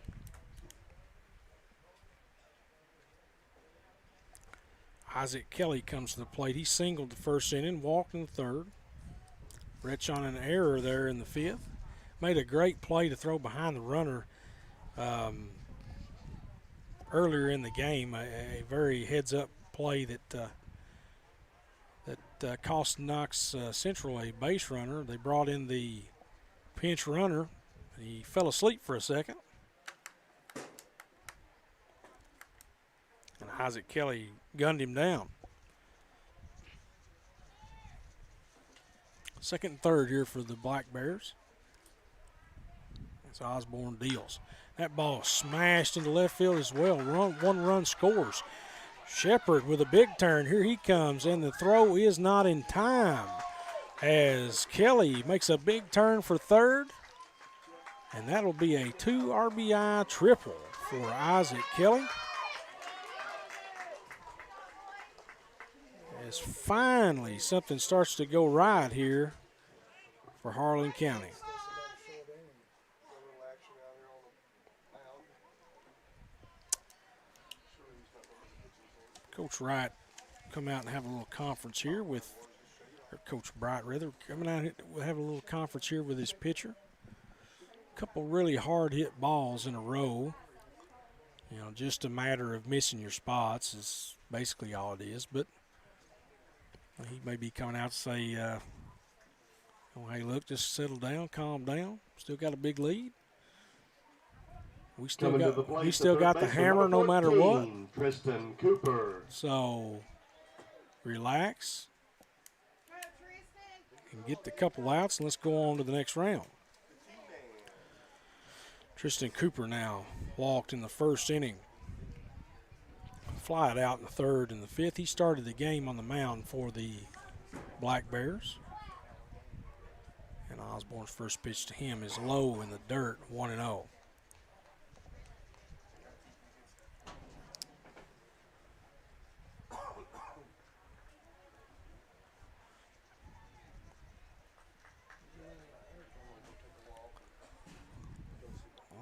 Isaac Kelly comes to the plate. He singled the first inning, walked in the third. Rich on an error there in the fifth. Made a great play to throw behind the runner earlier in the game. A very heads-up play that cost Knox Central a base runner. They brought in the pinch runner. He fell asleep for a second. And Isaac Kelly gunned him down. Second and third here for the Black Bears. As Osborne deals. That ball smashed into left field as well. One run scores. Shepard with a big turn. Here he comes, and the throw is not in time as Kelly makes a big turn for third. And that'll be a 2 RBI triple for Isaac Kelly. As finally something starts to go right here for Harlan County. Coach Wright come out and have a little conference here with, or Coach Bright rather, coming out here to have a little conference here with his pitcher. A couple really hard hit balls in a row. You know, just a matter of missing your spots is basically all it is. But he may be coming out to say, oh, hey, look, just settle down, calm down. Still got a big lead. We still got the hammer no matter what. Tristan Cooper. So relax and get the couple outs, and let's go on to the next round. Tristan Cooper now walked in the first inning. Fly it out in the third and the fifth. He started the game on the mound for the Black Bears. And Osborne's first pitch to him is low in the dirt, 1-0.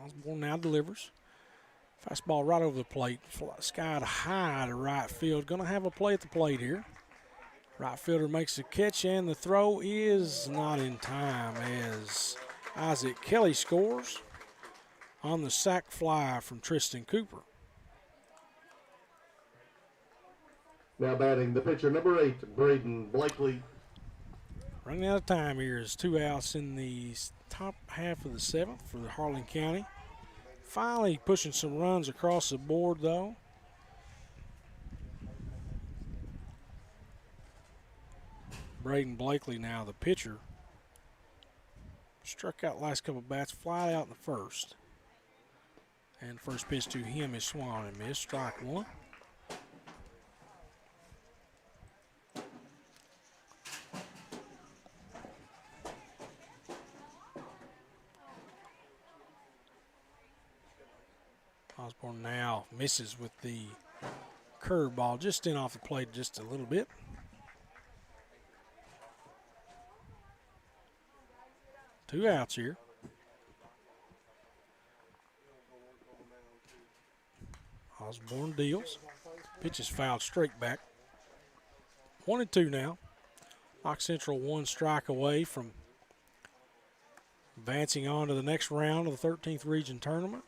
Osborne now delivers. Fastball right over the plate. Skied high to right field. Going to have a play at the plate here. Right fielder makes the catch, and the throw is not in time as Isaac Kelly scores on the sac fly from Tristan Cooper. Now batting the pitcher, number 8, Braden Blakely. Running out of time here is 2 outs in the top half of the 7th for Harlan County. Finally pushing some runs across the board, though. Braden Blakely now, the pitcher. Struck out last couple bats, fly out in the first. And first pitch to him is swung and missed, strike one. Osborne now misses with the curveball, just in off the plate just a little bit. Two outs here. Osborne deals. Pitch is fouled straight back. 1-2 now. Knox Central 1 strike away from advancing on to the next round of the 13th Region Tournament.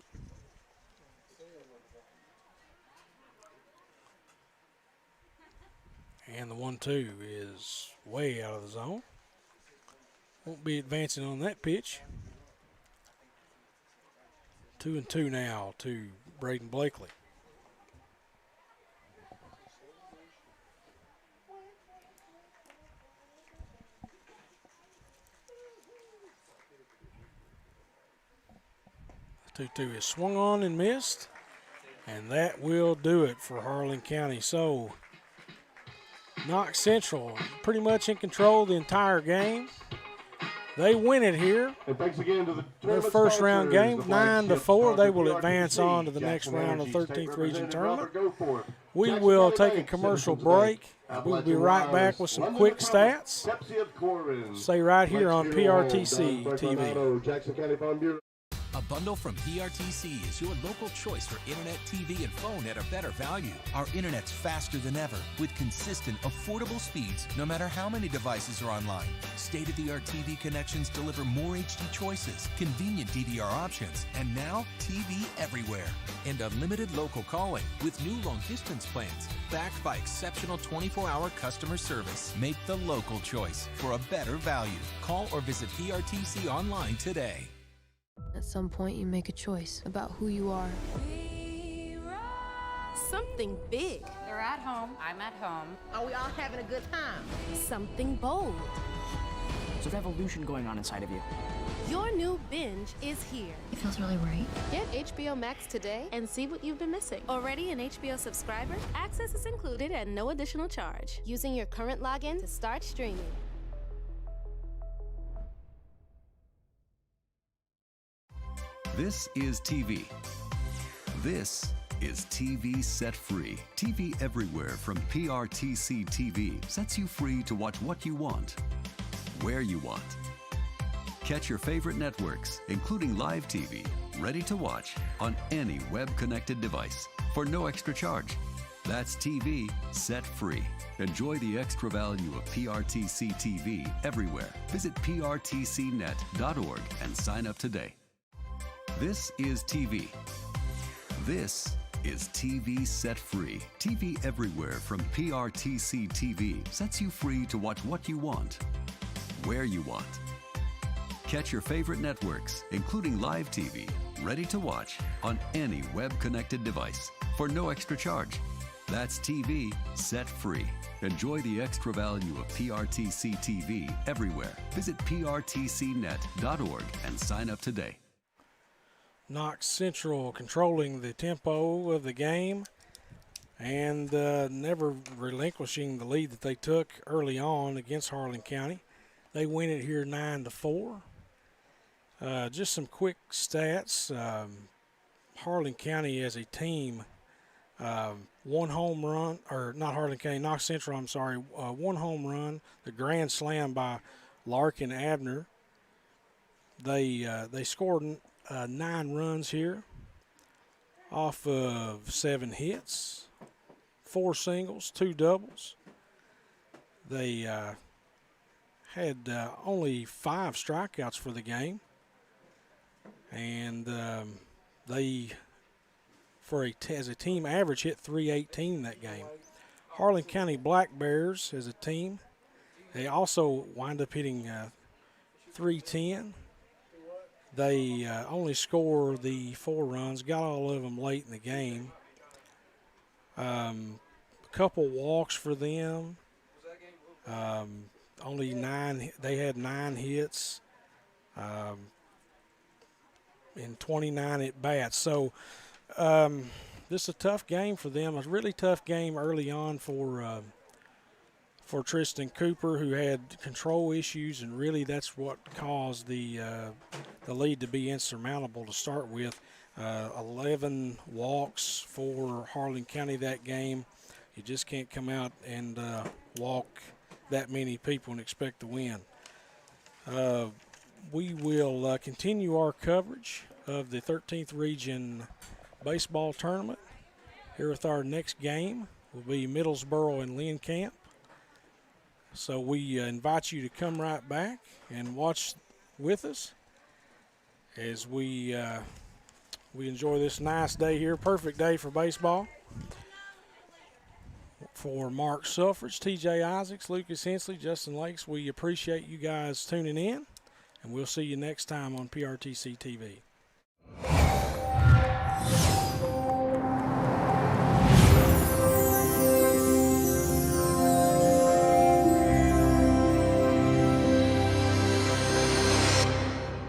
And the 1-2 is way out of the zone. Won't be advancing on that pitch. 2-2 now to Braden Blakely. The 2-2 is swung on and missed. And that will do it for Harlan County. So Knox Central pretty much in control the entire game. They win it here. And thanks again to their first round game, 9-4. They will advance on to the next round of the 13th Region Tournament. We will take a commercial break. We will be right back with some quick stats. Stay right here on PRTC TV. A bundle from PRTC is your local choice for internet, TV, and phone at a better value. Our internet's faster than ever with consistent, affordable speeds no matter how many devices are online. State-of-the-art TV connections deliver more HD choices, convenient DVR options, and now TV everywhere. And unlimited local calling with new long-distance plans backed by exceptional 24-hour customer service. Make the local choice for a better value. Call or visit PRTC online today. At some point, you make a choice about who you are. Something big. They're at home. I'm at home. Are we all having a good time? Something bold. There's a revolution going on inside of you. Your new binge is here. It feels really right. Get HBO Max today and see what you've been missing. Already an HBO subscriber? Access is included at no additional charge. Using your current login to start streaming. This is TV. This is TV Set Free. TV everywhere from PRTC TV sets you free to watch what you want, where you want. Catch your favorite networks, including live TV, ready to watch on any web-connected device for no extra charge. That's TV Set Free. Enjoy the extra value of PRTC TV everywhere. Visit prtcnet.org and sign up today. This is TV. This is TV Set Free. TV everywhere from PRTC TV sets you free to watch what you want, where you want. Catch your favorite networks, including live TV, ready to watch on any web-connected device for no extra charge. That's TV Set Free. Enjoy the extra value of PRTC TV everywhere. Visit prtcnet.org and sign up today. Knox Central controlling the tempo of the game and never relinquishing the lead that they took early on against Harlan County. They win it here 9-4. Just some quick stats. Harlan County as a team, one home run, or not Harlan County, Knox Central, I'm sorry, one home run, the grand slam by Larkin Abner. They scored 9 runs here off of 7 hits, 4 singles, 2 doubles. They had only 5 strikeouts for the game, and they, as a team average, hit .318 that game. Harlan County Black Bears as a team, they also wind up hitting .310. They only score the 4 runs, got all of them late in the game. A couple walks for them. Only 9, they had 9 hits in 29 at bats. So this is a tough game for them, a really tough game early on for Tristan Cooper, who had control issues, and really that's what caused the lead to be insurmountable to start with. 11 walks for Harlan County that game. You just can't come out and walk that many people and expect to win. We will continue our coverage of the 13th Region Baseball Tournament. Here with our next game will be Middlesboro and Lynn Camp. So we invite you to come right back and watch with us as we enjoy this nice day here. Perfect day for baseball. For Mark Suffrage, TJ Isaacs, Lucas Hensley, Justin Lakes, we appreciate you guys tuning in, and we'll see you next time on PRTC TV.